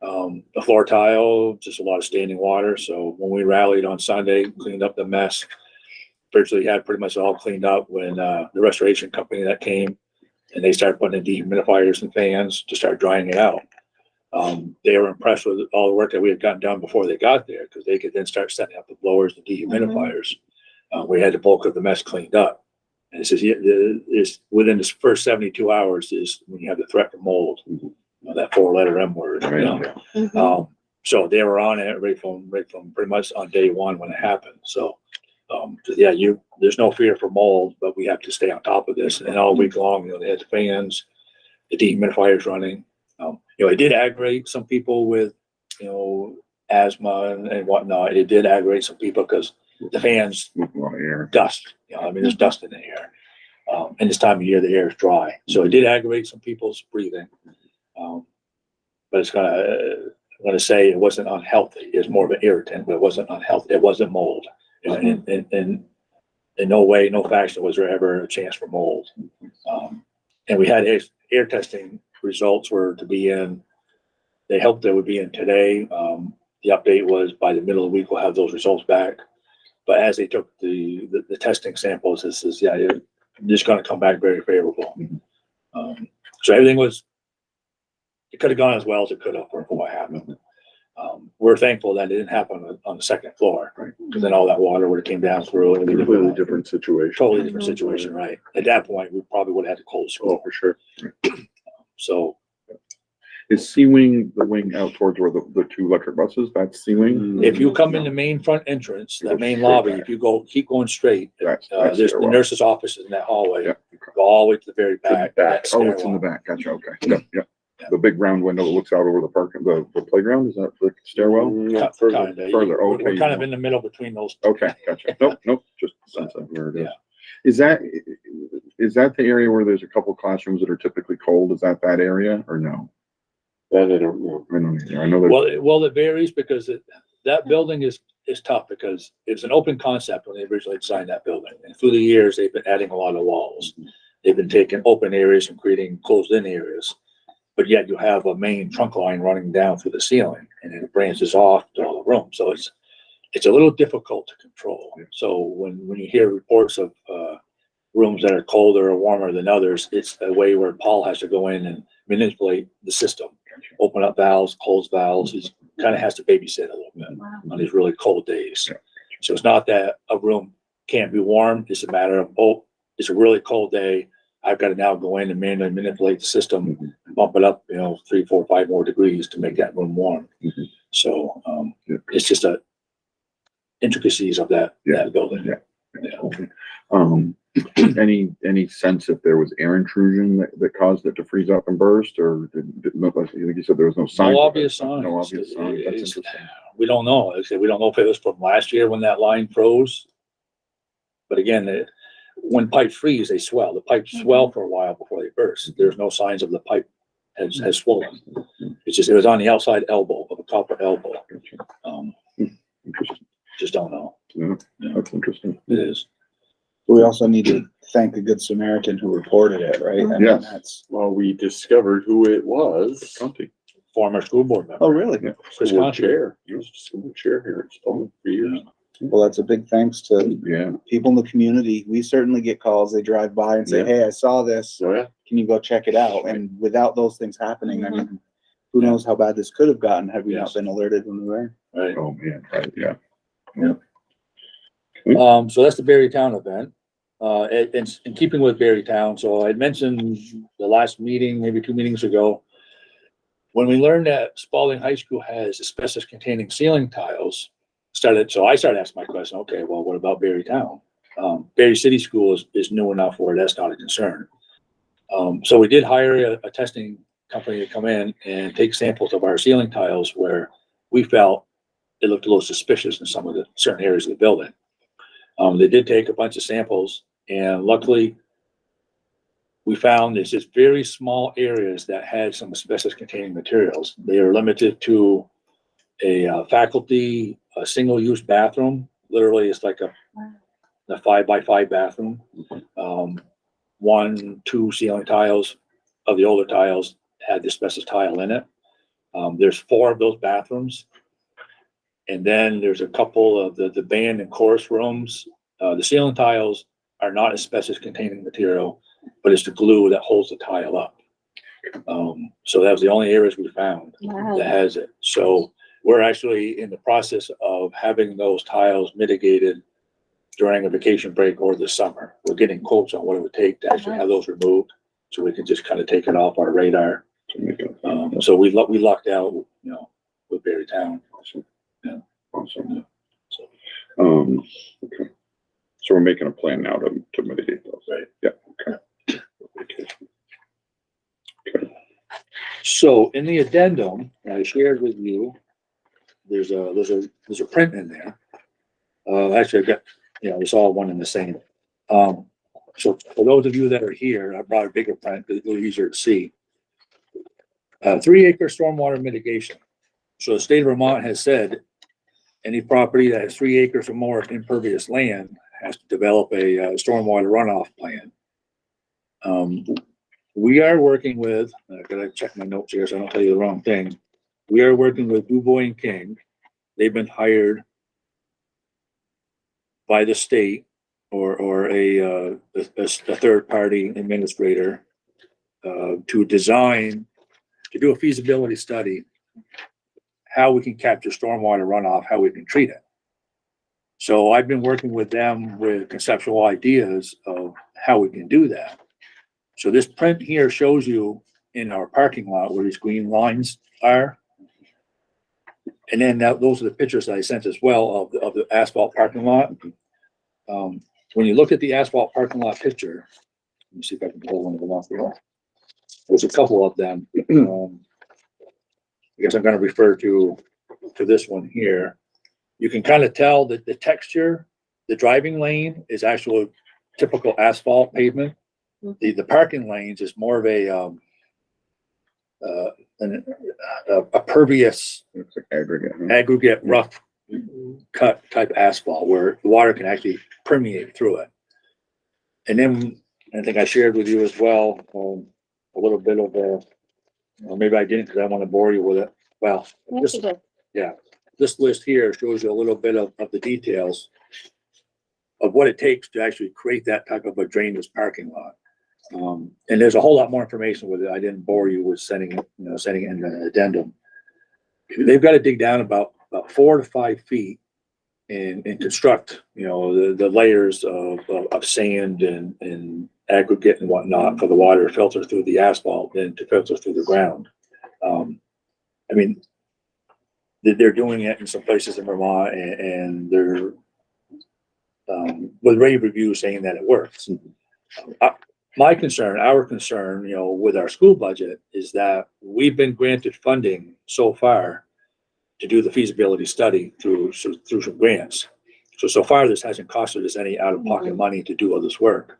The floor tile, just a lot of standing water. So when we rallied on Sunday, cleaned up the mess, virtually had pretty much all cleaned up when the restoration company that came, and they started putting in dehumidifiers and fans to start drying it out. They were impressed with all the work that we had gotten done before they got there, because they could then start setting up the blowers, the dehumidifiers. We had the bulk of the mess cleaned up. And it says, it's within the first 72 hours is when you have the threat for mold. That 4-letter M word. So they were on it right from pretty much on day one when it happened. So, there's no fear for mold, but we have to stay on top of this. And all week long, they had the fans, the dehumidifiers running. It did aggravate some people with, asthma and whatnot. It did aggravate some people because the fans, A lot of air. dust. There's dust in the air. And this time of year, the air is dry. So it did aggravate some people's breathing. But I'm gonna say it wasn't unhealthy. It's more of an irritant, but it wasn't unhealthy. It wasn't mold. And in no way, no fashion was there ever a chance for mold. And we had air testing results were to be in, they hoped they would be in today. The update was by the middle of the week, we'll have those results back. But as they took the testing samples, this is, it's just gonna come back very favorable. So everything was, it could have gone as well as it could have for what happened. We're thankful that it didn't happen on the second floor, right? Because then all that water would have came down through. And Completely different situation. Totally different situation, right? At that point, we probably would have had to close Oh, school. for sure. So Is C-wing the wing out towards where the 2 electric buses? That's C-wing? if you come in the main front entrance, that main lobby, if you keep going straight, That's there's the stairwell. nurse's office in that hallway. Yeah. Go all the way to the very back. that Oh, it's in stairwell. the back. Gotcha. Okay. Yep. The big round window that looks out over the park, the playground, is that the stairwell? Kinda. Further, okay. We're kind of in the middle between those. Okay, gotcha. Nope, just a sense of where it is. Yeah. Is that the area where there's a couple classrooms that are typically cold? Is that area or no? That I don't know. I know that, Well, it varies because that building is tough because it's an open concept when they originally designed that building. And through the years, they've been adding a lot of walls. They've been taking open areas and creating closed-in areas. But yet you have a main trunk line running down through the ceiling and it branches off to all the rooms. So it's a little difficult to control. So when you hear reports of rooms that are colder or warmer than others, it's a way where Paul has to go in and manipulate the system, open up valves, close valves. He kind of has to babysit a little bit on these really cold days. So it's not that a room can't be warm. It's a matter of, oh, it's a really cold day. I've got to now go in and manually manipulate the system and bump it up, 3, 4, 5 more degrees to make that room warm. So it's just intricacies of that building. Any sense if there was air intrusion that caused it to freeze up and burst, or like you said, there was no sign? No obvious signs. No obvious sign. That's It's- interesting. We don't know. Like I said, we don't know if it was from last year when that line froze. But again, when pipes freeze, they swell. The pipes swell for a while before they burst. There's no signs of the pipe has swollen. It's just, it was on the outside elbow of a copper elbow. Just don't know. Yeah, that's interesting. It is. We also need to thank the Good Samaritan who reported it, right? I mean, Yes. that's, Well, we discovered who it was. County. Former school board member. oh, really? Yeah. Chris School Conti. chair. He was school chair here in Stone for years. Well, that's a big thanks to Yeah. people in the community. We certainly get calls. They drive by and say, Yeah. hey, I saw this. So yeah, Can you go check it out? And without those things happening, I mean, who knows how bad this could have gotten had we not Yes. been alerted when we were. Right. Oh, man, right, yeah. So that's the Berrytown event. It's in keeping with Berrytown. So I mentioned the last meeting, maybe 2 meetings ago, when we learned that Spalding High School has asbestos containing ceiling tiles, so I started asking my question, okay, well, what about Berrytown? Berry City School is new enough where that's not a concern. So we did hire a testing company to come in and take samples of our ceiling tiles where we felt it looked a little suspicious in some of the certain areas of the building. They did take a bunch of samples, and luckily we found there's just very small areas that had some asbestos containing materials. They are limited to a faculty, a single-use bathroom. Literally, it's like a 5x5 bathroom. 1, 2 ceiling tiles of the older tiles had the asbestos tile in it. There's 4 of those bathrooms. And then there's a couple of the band and chorus rooms. The ceiling tiles are not asbestos containing material, but it's the glue that holds the tile up. So that was the only areas we found that has it. So we're actually in the process of having those tiles mitigated during a vacation break or the summer. We're getting quotes on what it would take to actually have those removed, so we can just kind of take it off our radar. So we lucked out, with Berrytown. Awesome. So, Okay. So we're making a plan now to mitigate those. Right. Yeah, okay. Okay. So in the addendum I shared with you, there's a print in there. Actually, I've got, it's all one and the same. So for those of you that are here, I brought a bigger print, but it's a little easier to see. 3-acre stormwater mitigation. So the state of Vermont has said any property that has 3 acres or more of impervious land has to develop a stormwater runoff plan. We are working with, I gotta check my notes here so I don't tell you the wrong thing. We are working with DuBois and King. They've been hired by the state or a third party administrator to do a feasibility study, how we can capture stormwater runoff, how we can treat it. So I've been working with them with conceptual ideas of how we can do that. So this print here shows you in our parking lot where these green lines are. And then those are the pictures that I sent as well of the asphalt parking lot. When you look at the asphalt parking lot picture, let me see if I can pull one of them off here. There's a couple of them. I guess I'm going to refer to this one here. You can kind of tell that the texture, the driving lane is actual typical asphalt pavement. The parking lanes is more of a pervious It's like aggregate. huh? aggregate rough cut type asphalt where the water can actually permeate through it. And then I think I shared with you as well, a little bit of or maybe I didn't because I want to bore you with it. Well, Yes, you did. this list here shows you a little bit of the details of what it takes to actually create that type of a drainless parking lot. And there's a whole lot more information with it. I didn't bore you with sending it in an addendum. They've got to dig down about 4 to 5 feet and construct, the layers of sand and aggregate and whatnot for the water to filter through the asphalt and to filter through the ground. I mean, they're doing it in some places in Vermont and they're, with rave reviews saying that it works. Our concern, with our school budget is that we've been granted funding so far to do the feasibility study through some grants. So far, this hasn't costed us any out-of-pocket money to do all this work.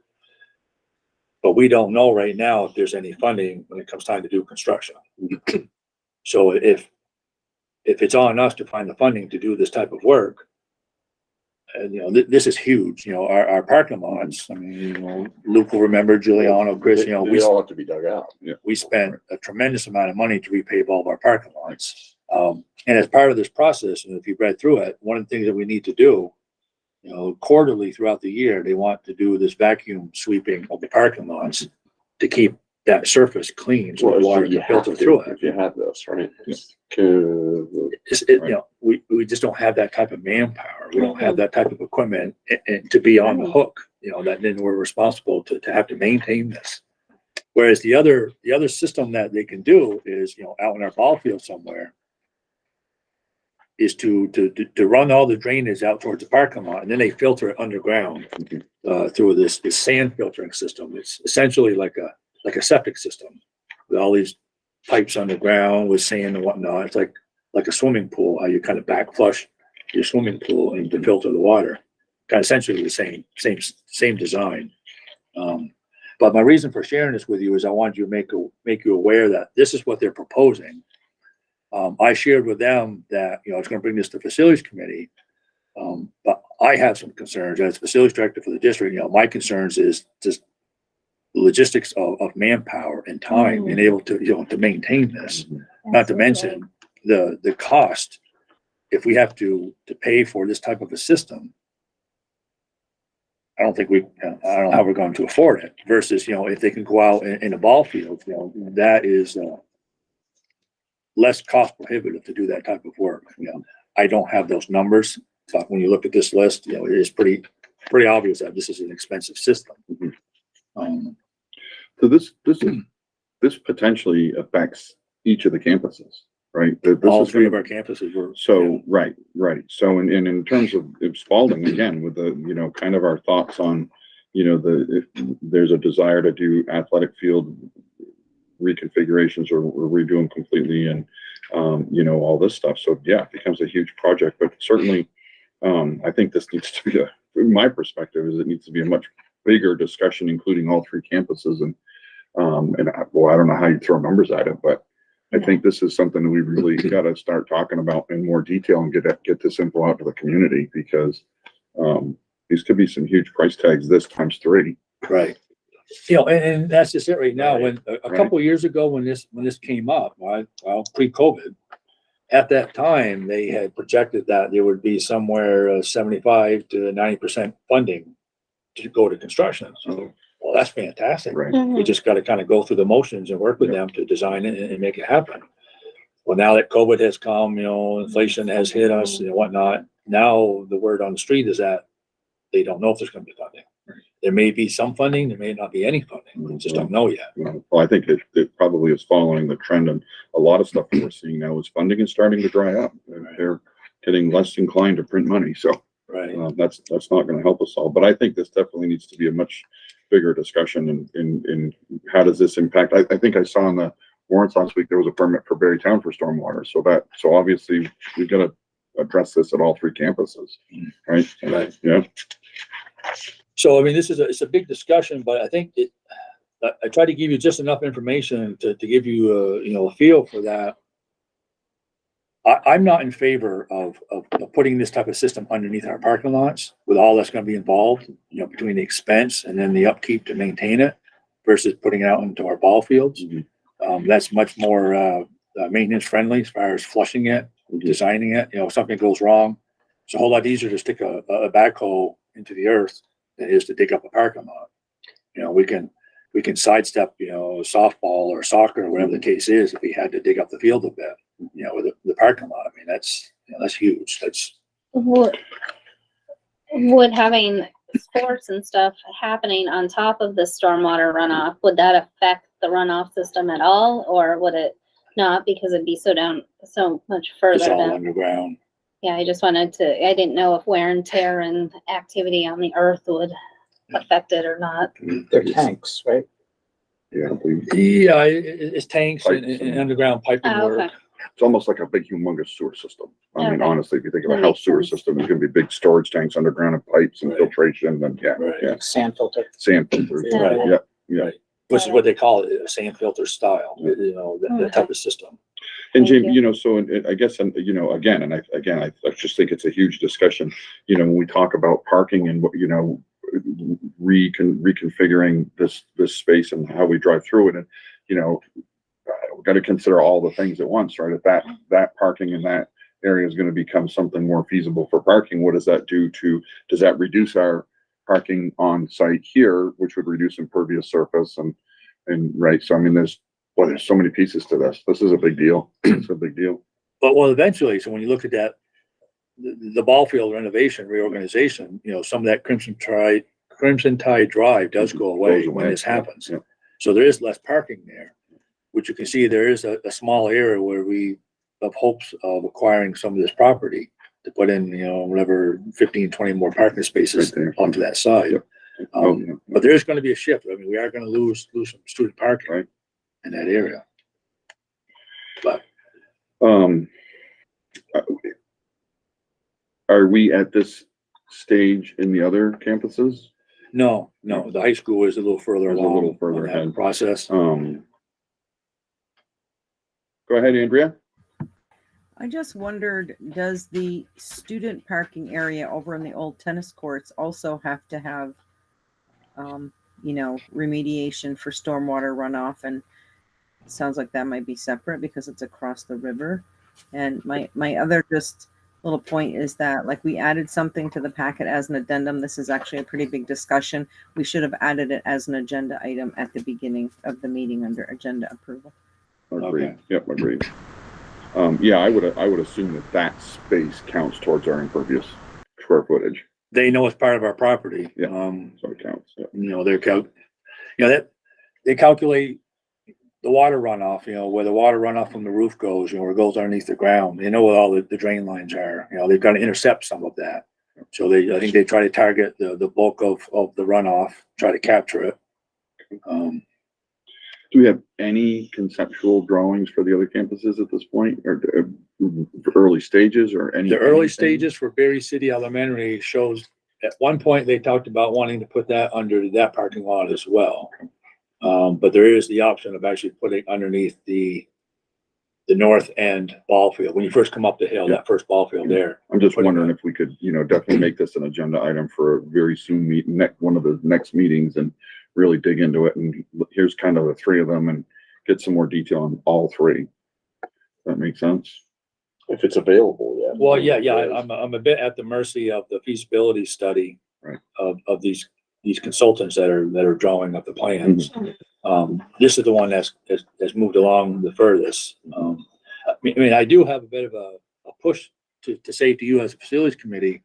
But we don't know right now if there's any funding when it comes time to do construction. So if it's on us to find the funding to do this type of work, and this is huge, our parking lots, I mean, Luke will remember, Giuliano, Chris, They all have to be dug out. we spent a tremendous amount of money to repave all of our parking lots. And as part of this process, and if you've read through it, one of the things that we need to do, quarterly throughout the year, they want to do this vacuum sweeping of the parking lots to keep that surface clean so the water you can have filter to, through it. if you have this, right? We just don't have that type of manpower. We don't have that type of equipment and to be on the hook, that then we're responsible to have to maintain this. Whereas the other system that they can do is, out in our ball field somewhere, is to run all the drainage out towards the parking lot, and then they filter it underground through this sand filtering system. It's essentially like a septic system with all these pipes underground with sand and whatnot. It's like a swimming pool, how you kind of back flush your swimming pool and to filter the water. Kind of essentially the same design. But my reason for sharing this with you is I wanted you to make you aware that this is what they're proposing. I shared with them that, it's going to bring this to facilities committee. But I have some concerns as facilities director for the district. My concerns is just the logistics of manpower and time and able to maintain this, not to mention the cost. If we have to pay for this type of a system, I don't know how we're going to afford it versus, if they can go out in a ball field, that is, less cost prohibitive to do that type of work. I don't have those numbers, but when you look at this list, it is pretty obvious that this is an expensive system. So this potentially affects each of the campuses, right? All 3 of our campuses were. So, right. So in terms of Spalding, again, with the, kind of our thoughts on, if there's a desire to do athletic field reconfigurations or redo them completely and, all this stuff. So yeah, it becomes a huge project, but certainly, I think this needs to be from my perspective, is it needs to be a much bigger discussion, including all 3 campuses. And I don't know how you throw numbers at it, but I think this is something that we really got to start talking about in more detail and get this info out to the community, because these could be some huge price tags this times 3. Right. And that's just it right now. When a couple of years ago, when this came up, pre-COVID, at that time, they had projected that there would be somewhere 75 to 90% funding to go to construction. So, well, that's fantastic. Right. We just got to kind of go through the motions and work with them to design it and make it happen. Well, now that COVID has come, inflation has hit us and whatnot. Now the word on the street is that they don't know if there's going to be funding. There may be some funding, there may not be any funding. We just don't know yet. Well, I think it probably is following the trend, and a lot of stuff that we're seeing now is funding is starting to dry up. They're getting less inclined to print money. So Right. That's not going to help us all. But I think this definitely needs to be a much bigger discussion in how does this impact. I think I saw in the warrants last week there was a permit for Berrytown for stormwater. So obviously we've got to address this at all 3 campuses, right? Right. Yeah. So, I mean, it's a big discussion, but I think I tried to give you just enough information to give you a feel for that. I'm not in favor of putting this type of system underneath our parking lots with all that's gonna be involved, between the expense and then the upkeep to maintain it versus putting it out into our ball fields. That's much more, maintenance friendly as far as flushing it, designing it, if something goes wrong. It's a whole lot easier to stick a backhoe into the earth than it is to dig up a parking lot. We can sidestep, softball or soccer or whatever the case is, if we had to dig up the field a bit, with the parking lot. I mean, that's huge. That's, Would having sports and stuff happening on top of the stormwater runoff, would that affect the runoff system at all, or would it not, because it'd be so much it's further all down? underground. Yeah, I just wanted to, I didn't know if wear and tear and activity on the earth would affect it or not. They're tanks, right? Yeah, I believe Yeah, it's tanks and Pipes and- underground piping Oh, work. okay. it's almost like a big humongous sewer system. I mean, Okay. honestly, if you think of a That house makes sewer sense. system, it's gonna be big storage tanks underground and pipes and Right. filtration and Right. yeah, Like sand filter. sand filters. Right. Yeah. Which is what they call it, a sand filter style, that type of system. And Thank Jim, so I guess, again, I just think it's a huge discussion, when we talk about parking and what, reconfiguring this space and how we drive through it. And, we've got to consider all the things at once, right? If that parking in that area is going to become something more feasible for parking, what does that do does that reduce our parking on site here, which would reduce impervious surface and right? So, I mean, there's so many pieces to this. This is a big deal. It's a big deal. But eventually, so when you look at that, the ball field renovation, reorganization, some of that Crimson Tide Drive does go away Goes when away, this happens. yeah. So there is less parking there, which you can see there is a small area where we have hopes of acquiring some of this property to put in, whatever 15, 20 more parking spaces Right there. onto that side. Yep. Yeah. But there is going to be a shift. I mean, we are going to lose some student parking Right. in that area. But Are we at this stage in the other campuses? no, the high school is a little further Is a along little further on that ahead. process. Go ahead, Andrea. I just wondered, does the student parking area over in the old tennis courts also have to have, remediation for stormwater runoff? And it sounds like that might be separate because it's across the river. And my other just little point is that, like, we added something to the packet as an addendum. This is actually a pretty big discussion. We should have added it as an agenda item at the beginning of the meeting under agenda approval. Agreed. Okay. Yep, agreed. Yeah, I would assume that space counts towards our impervious square footage. They know it's part of our property. Yeah. So it counts. Yeah. They calculate the water runoff, where the water runoff from the roof goes, where it goes underneath the ground. They know where all the drain lines are. They've got to intercept some of that. So I think they try to target the bulk of the runoff, try to capture it. Do we have any conceptual drawings for the other campuses at this point, or early stages, or any? The early anything? stages for Berry City Elementary shows, at one point, they talked about wanting to put that under that parking lot as well. But there is the option of actually putting underneath the north end ball field. When you first come up the hill, that first ball field there. I'm just Putting wondering that- if we could, definitely make this an agenda item for a very soon one of the next meetings, and really dig into it. And here's kind of the three of them, and get some more detail on all three. That makes sense? If it's available, yeah. Well, yeah, I'm a bit at the mercy of the feasibility study Right. of these consultants that are drawing up the plans. This is the one that's moved along the furthest. I mean, I do have a bit of a push to say to you as a facilities committee.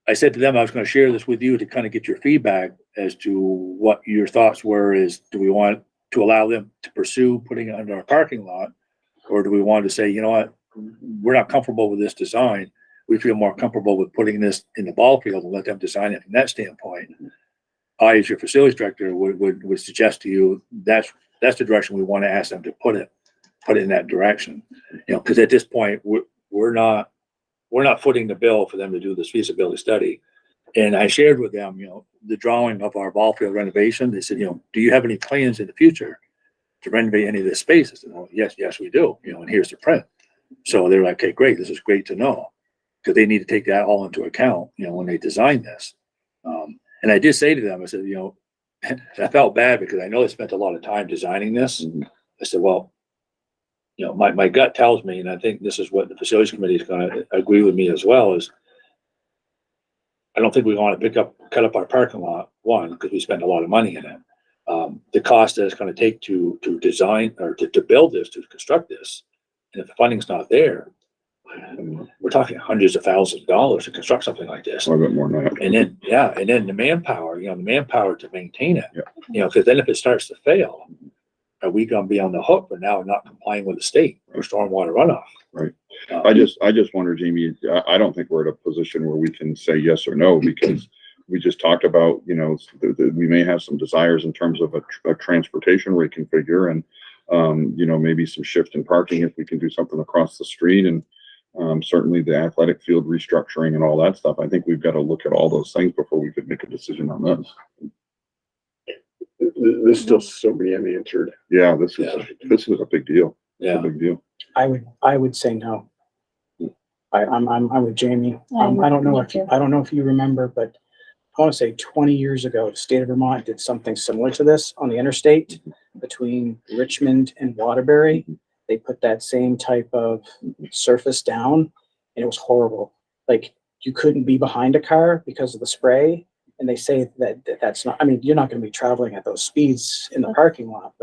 I said to them, I was going to share this with you to kind of get your feedback as to what your thoughts were. Do we want to allow them to pursue putting it under our parking lot? Or do we want to say, you know what, we're not comfortable with this design. We feel more comfortable with putting this in the ball field and let them design it from that standpoint. I, as your facilities director, would suggest to you, that's the direction we want to ask them to put it in that direction. Because at this point, we're not footing the bill for them to do this feasibility study. And I shared with them, the drawing of our ball field renovation. They said, do you have any plans in the future to renovate any of this space? I said, well, yes, we do, and here's the print. So they're like, okay, great. This is great to know, because they need to take that all into account, when they design this. And I did say to them, I said, I felt bad because I know they spent a lot of time designing this. I said, well, my gut tells me, and I think this is what the facilities committee is going to agree with me as well, is I don't think we want to cut up our parking lot, one, because we spend a lot of money in it. The cost that it's going to take to design or to build this, to construct this, and if the funding's not there, we're talking hundreds of thousands of dollars to construct something like this. A little bit more than that. And then the manpower, to maintain it, because then if it starts to fail, are we going to be on the hook for now not complying with the state for stormwater runoff? Right. I just wonder, Jamie, I don't think we're at a position where we can say yes or no, because we just talked about, we may have some desires in terms of a transportation reconfigure and, maybe some shift in parking if we can do something across the street, and certainly the athletic field restructuring and all that stuff. I think we've got to look at all those things before we could make a decision on this. There's still so many unanswered. Yeah, this is a big deal. Yeah. It's a big deal. I would say no. I'm with Jamie. I don't know if you remember, but I want to say 20 years ago, the state of Vermont did something similar to this on the interstate between Richmond and Waterbury. They put that same type of surface down, and it was horrible. Like, you couldn't be behind a car because of the spray. And they say that's not, you're not going to be traveling at those speeds in the parking lot,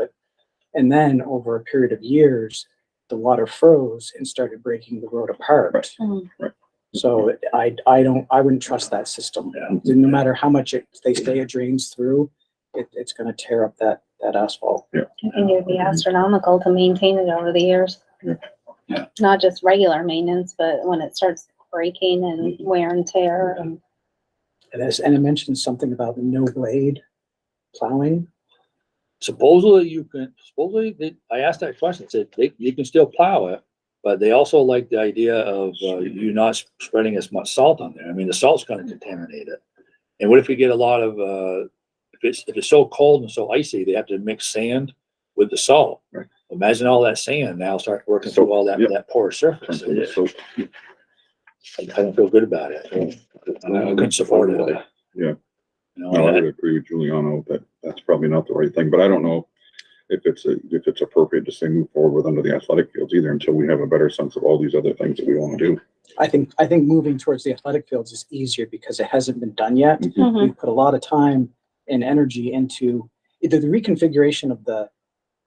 and then over a period of years, the water froze and started breaking the road apart. Right. So I wouldn't trust that system. No matter how much they say it drains through, it's going to tear up that asphalt. I think it would be astronomical to maintain it over the years. Yeah. Not just regular maintenance, but when it starts breaking and wear and tear. And it mentions something about no blade plowing. Supposedly I asked that question, said you can still plow it, but they also like the idea of you not spreading as much salt on there. The salt's going to contaminate it. And what if we get a lot of, if it's so cold and so icy, they have to mix sand with the salt. Right. Imagine all that sand now start working through all that porous surface. I don't feel good about it. I couldn't support it. Yeah. No, I would agree with Giuliano that that's probably not the right thing, but I don't know if it's appropriate to say move forward with under the athletic fields either until we have a better sense of all these other things that we want to do. I think moving towards the athletic fields is easier because it hasn't been done yet. Mhm. We put a lot of time and energy into either the reconfiguration of the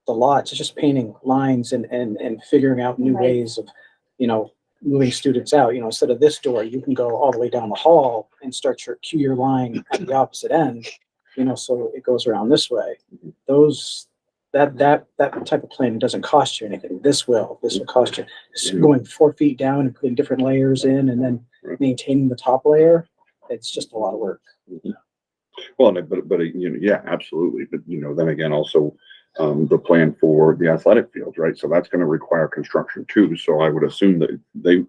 lots, it's just painting lines and figuring out new Right. ways of, moving students out. Instead of this door, you can go all the way down the hall and start your line at the opposite end, so it goes around this way. That type of planning doesn't cost you anything. This will cost you. Going 4 feet down and putting different layers in and then maintaining the top layer, it's just a lot of work. Well, but yeah, absolutely. But then again, also the plan for the athletic fields, right? So that's going to require construction too. So I would assume that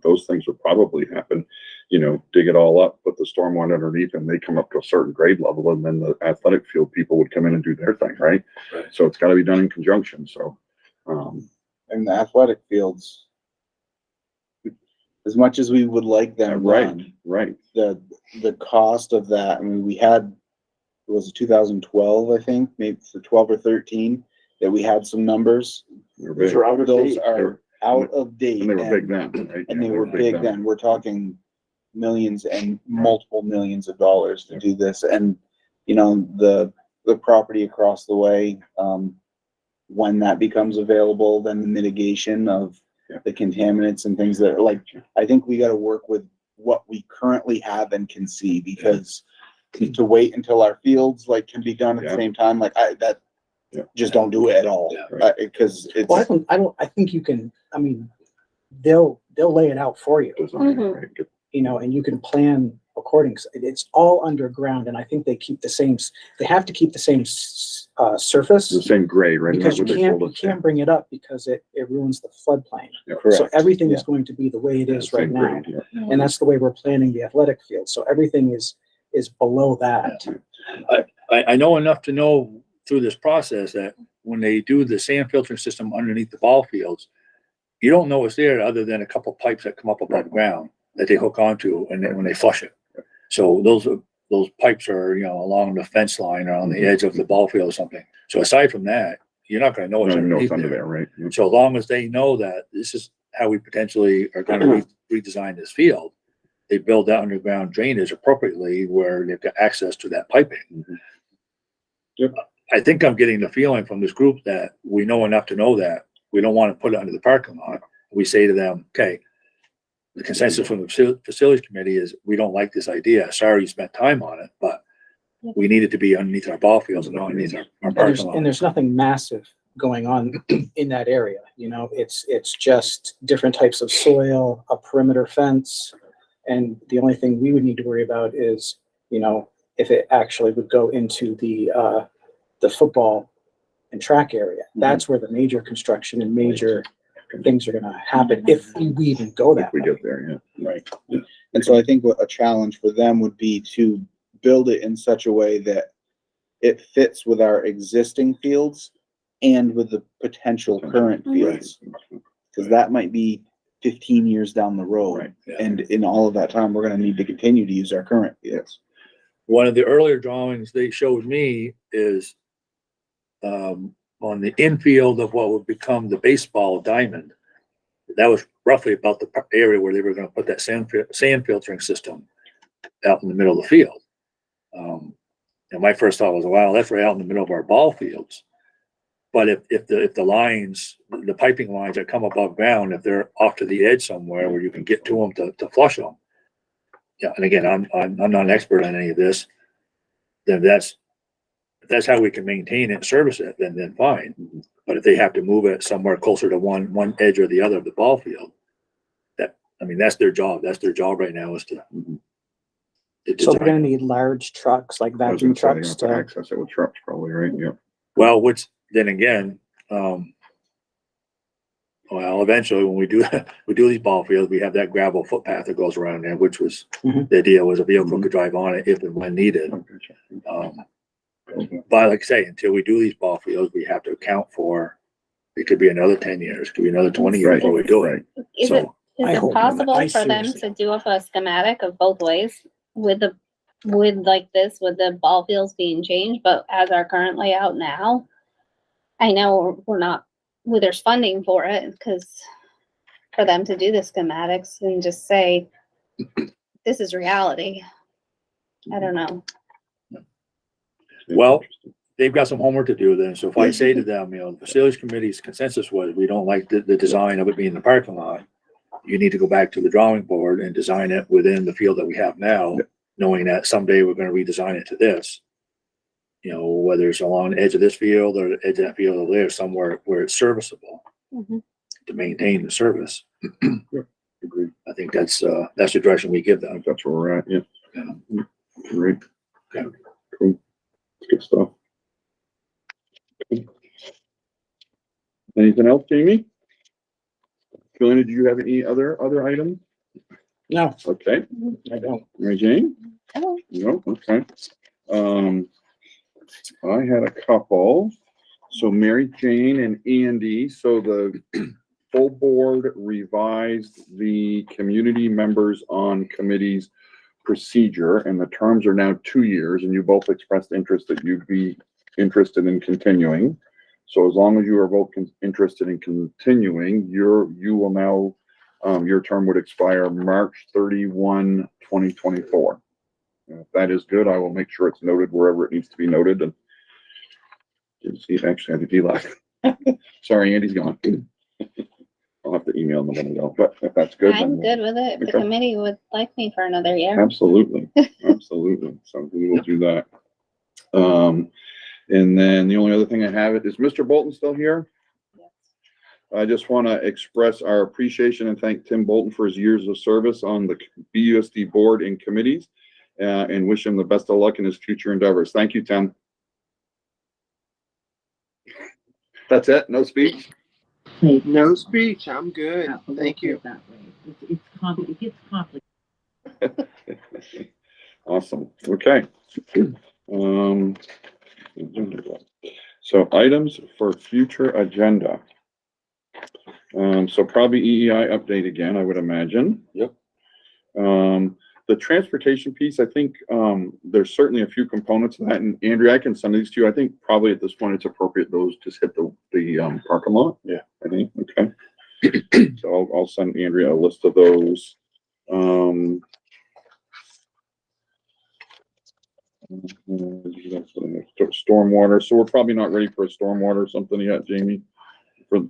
those things would probably happen. Dig it all up, put the stormwater underneath, and they come up to a certain grade level, and then the athletic field people would come in and do their thing, right? So it's got to be done in conjunction. So, And the athletic fields, as much as we would like them done, right. The cost of that, we had, it was 2012, I think, maybe for 12 or 13, that we had some numbers. They're big. Those are out of date. And they were big then, right? And they were big then. We're talking millions and multiple millions of dollars to do this. And, the property across the way, when that becomes available, then the mitigation of the contaminants and things that are like, I think we got to work with what we currently have and can see, because to wait until our fields can be done at the same time, just don't do it at all. Because it's. Well, I think you can, they'll lay it out for you, Right. and you can plan according. It's all underground, and I think they have to keep the same surface. The same grade, right? Because you That's what they told can't us, bring it up because it ruins the floodplain. Yeah. So everything is going to be the way it is right now. grade, And that's the way we're planning the athletic field. So everything is is below that. I know enough to know through this process that when they do the sand filtering system underneath the ball fields, you don't know what's there other than a couple pipes that come up above ground that they hook onto and then when they flush it. So those pipes are, you know, along the fence line or on the edge of the ball field or something. So aside from that, you're not gonna know what's No, you know underneath it's under there. there, right? Yeah. So long as they know that this is how we potentially are gonna redesign this field, they build that underground drainage appropriately where they've got access to that piping. Mhm. Yep. I think I'm getting the feeling from this group that we know enough to know that we don't want to put it under the parking lot. We say to them, okay, the consensus from the facilities committee is we don't like this idea. Sorry you spent time on it, but we need it to be underneath our ball fields and not underneath our And parking lot. there's nothing massive going on in that area, you know, it's just different types of soil, a perimeter fence. And the only thing we would need to worry about is, you know, if it actually would go into the football and track area. That's where the major construction and major things are gonna happen if we even go If that we way. get there, yeah. Right. And so I think what a challenge for them would be to build it in such a way that it fits with our existing fields and with the potential current fields. Because that might be 15 years down the road. Right. Yeah. And in all of that time, we're gonna need to continue to use our current fields. One of the earlier drawings they showed me is on the infield of what would become the baseball diamond. That was roughly about the area where they were going to put that sand filtering system out in the middle of the field. And my first thought was, wow, that's right out in the middle of our ball fields. But if the lines, the piping lines that come above ground, if they're off to the edge somewhere where you can get to them to flush them, yeah. And again, I'm not an expert on any of this. Then if that's how we can maintain it and service it, then fine. But if they have to move it somewhere closer to one edge or the other of the ball field, that's their job. That's their job right now is to. So we're gonna need large trucks, like I was vacuum gonna say, they trucks have to to, access it with trucks probably, right? Yeah. Well, which then again, well, eventually when we do these ball fields, we have that gravel footpath that goes around there, which was Mhm. the idea was a vehicle could drive on it if and when needed. But like I say, until we do these ball fields, we have to account for, it could be another 10 years, could be another 20 years before we do it. Is it, So, I is hope it not. possible I for them seriously to do up a schematic of both ways with like this, with the ball fields being changed, but as our current layout now? I know we're not, well, there's funding for it, because for them to do the schematics and just say, this is reality. I don't know. well, they've got some homework to do then. So if I say to them, the facilities committee's consensus was, we don't like the design of it being in the parking lot. You need to go back to the drawing board and design it within the field that we have now, knowing that someday we're gonna redesign it to this. Whether it's along the edge of this field or the edge of that field over there, somewhere where it's serviceable Mhm. to maintain the service. Agreed. I think that's the direction we give I them. think that's where we're at, yeah. Yeah. Great. Okay. Cool. Good stuff. Anything else, Jamie? Joanna, do you have any other items? no, Okay, I don't. Mary Jane? Oh. No, okay. I had a couple. So Mary Jane and Andy, so the full board revised the community members on committees procedure, and the terms are now 2 years, and you both expressed interest that you'd be interested in continuing. So as long as you are both interested in continuing, you will now, your term would expire March 31, 2024. And if that is good, I will make sure it's noted wherever it needs to be noted. And didn't see it actually had the DLAC. Sorry, Andy's gone. I'll have to email him a minute ago, but if that's good. I'm good with it. If the Okay. committee would like me for another year. Absolutely, absolutely. So we will do that. And then the only other thing I have is Mr. Bolton still here? I just want to express our appreciation and thank Tim Bolton for his years of service on the BUUSD board and committees, and wish him the best of luck in his future endeavors. Thank you, Tim. That's it? No speech? No speech. I'm good. Thank you. It gets complicated. Awesome. Okay. Um, so items for future agenda. So probably EEI update again, I would imagine. Yep. The transportation piece, I think, there's certainly a few components of that. And Andrea, I can send these to you. I think probably at this point, it's appropriate those just hit the parking lot. Yeah. I think, okay. So I'll send Andrea a list of those. Stormwater. So we're probably not ready for a stormwater or something yet, Jamie,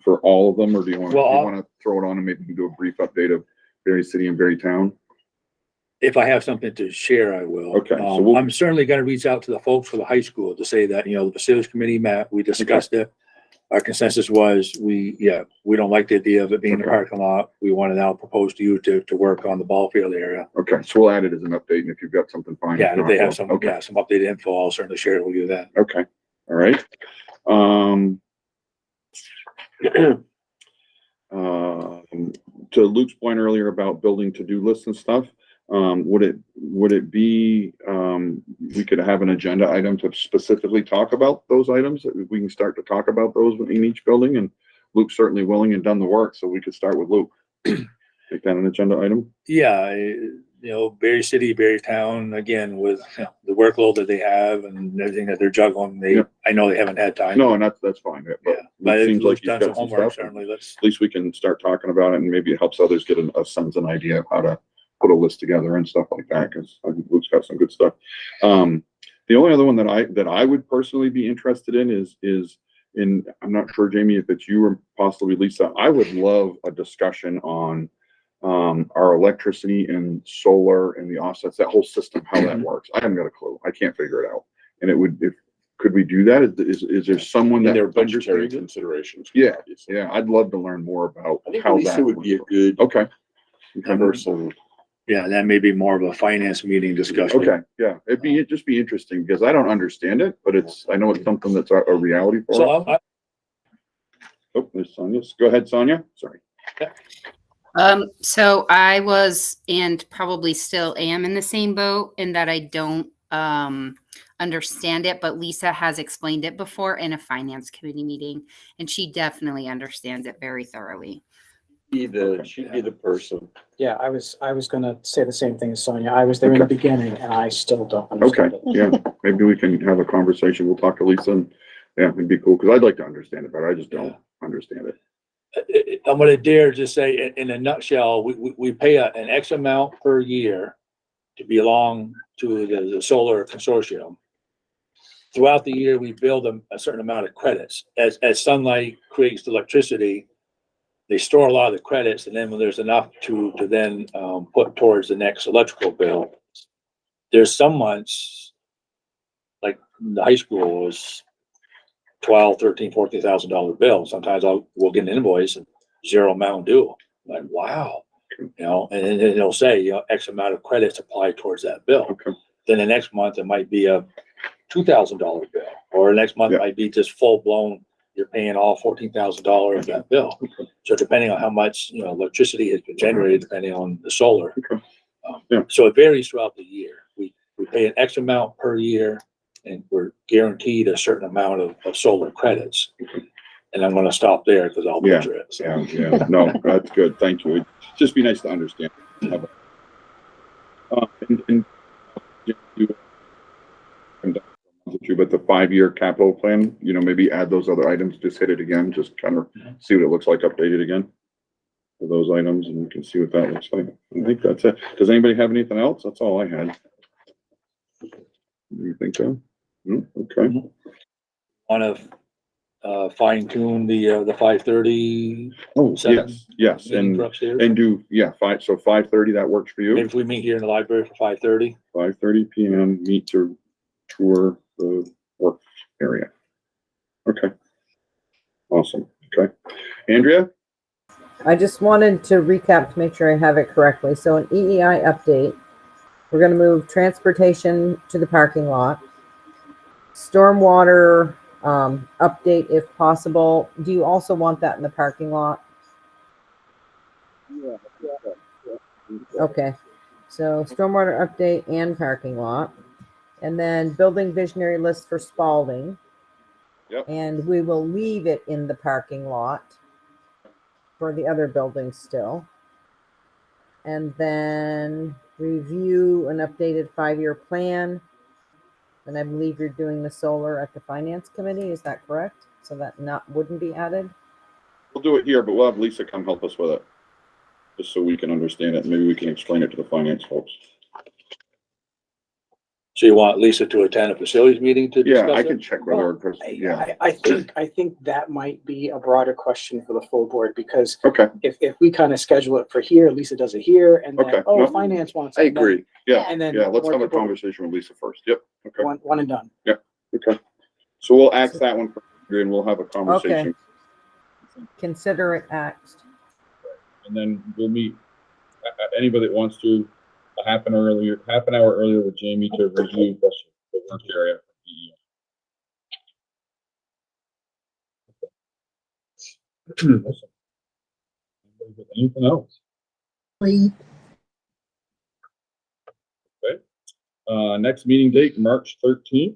for all of them, or do you want to throw it on and maybe we can do a brief update of Berry City and Berry Town? If I have something to share, I will. Okay, so I'm certainly gonna reach out to the folks for the high school to say that, the facilities committee met, we discussed it. Our consensus was, we don't like the idea of it being in the parking lot. We want to now propose to you to work on the ball field area. Okay, so we'll add it as an update, and if you've got something, fine. Yeah, and if they have some Okay. some updated info, I'll certainly share it with you then. Okay, all right. To Luke's point earlier about building to-do lists and stuff, would it be, we could have an agenda item to specifically talk about those items? We can start to talk about those in each building, and Luke's certainly willing and done the work, so we could start with Luke. Make that an agenda item? Yeah, Berry City, Berry Town, again, with the workload that they have and everything that they're juggling, I know they haven't had time. No, and that's fine. But it seems like he's done got some some homework, stuff. certainly. At least we can start talking about it, and maybe it helps others get a sense and idea of how to put a list together and stuff like that, because I think Luke's got some good stuff. The only other one that I would personally be interested in is I'm not sure, Jamie, if it's you or possibly Lisa, I would love a discussion on our electricity and solar and the offsets, that whole system, how that works. I haven't got a clue. I can't figure it out. And could we do that? Is there someone And that their budgetary understands it? considerations. Yeah, yeah, I'd love to learn more about I think how Lisa that would be a works. good Okay. person. Yeah, that may be more of a finance meeting discussion. Okay, yeah, it'd just be interesting because I don't understand it, but I know it's something that's a reality for us. So Oh, there's Sonia. Go ahead, Sonia. Sorry. So I was and probably still am in the same boat in that I don't understand it, but Lisa has explained it before in a finance committee meeting, and she definitely understands it very thoroughly. She'd be the person. Yeah, I was gonna say the same thing as Sonia. I was there in the beginning and I still don't Okay, understand it. yeah, maybe we can have a conversation. We'll talk to Lisa and yeah, it'd be cool because I'd like to understand it better. I just don't understand it. I'm gonna dare just say, in a nutshell, we pay an X amount per year to belong to the solar consortium. Throughout the year, we build them a certain amount of credits. As sunlight creates electricity, they store a lot of the credits, and then when there's enough to then put towards the next electrical bill, there's some months, like the high school was $12,000, $13,000, $14,000 bill. Sometimes we'll get an invoice and zero Mountain Dew. Like, wow, and it'll say, X amount of credits applied towards that bill. Okay. Then the next month it might be a $2,000 bill, or next month might be just full blown. You're paying all $14,000 of that bill. Okay. So depending on how much electricity has been generated, depending on the solar, Okay. So it varies throughout the year. We pay an X amount per year, and we're guaranteed a certain amount of solar credits. And I'm going to stop there because I'll butcher it. So. Yeah. No, that's good. Thank you. It'd just be nice to understand. But the 5-year capital plan, maybe add those other items, just hit it again, just kind of see what it looks like updated again for those items, and we can see what that looks like. I think that's it. Does anybody have anything else? That's all I had. Do you think so? No? Okay. Want to fine tune the 5:30. Oh, Seven yes, meeting for upstairs? and do 5:30. That works for you. Maybe if we meet here in the library for 5:30. 5:30 p.m. Meet to tour the work area. Okay. Awesome. Okay. Andrea? I just wanted to recap to make sure I have it correctly. So an EEI update, we're going to move transportation to the parking lot. Stormwater update if possible. Do you also want that in the parking lot? Okay. So stormwater update and parking lot. And then building visionary list for Spalding. Yep. And we will leave it in the parking lot for the other buildings still. And then review an updated 5-year plan. And I believe you're doing the solar at the finance committee, is that correct? So that wouldn't be added? We'll do it here, but we'll have Lisa come help us with it. Just so we can understand it. Maybe we can explain it to the finance folks. So you want Lisa to attend a facilities meeting to Yeah, discuss I it? can check with her. Yeah. I think that might be a broader question for the full board, because Okay, if we kind of schedule it for here, Lisa does it here, and then, Okay, oh, no, finance wants I it. and then- agree. Yeah, And then. yeah, let's more have a people- conversation with Lisa first. Yep, okay, One and done. okay. So we'll axe that one and we'll have a conversation. Consider it axed. And then we'll meet, anybody that wants to, half an hour earlier with Jamie to review the work area. Anything else? Okay. Next meeting date, March 13th,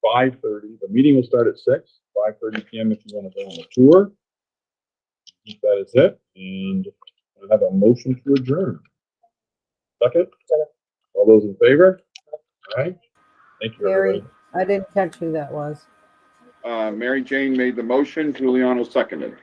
5:30. The meeting will start at 5:30 PM if you want to go on a tour. I think that is it. And I have a motion to adjourn. Second? All those in favor? All right. Thank you, Mary, everybody. I didn't catch who that was. Mary Jane made the motion, Giuliano seconded.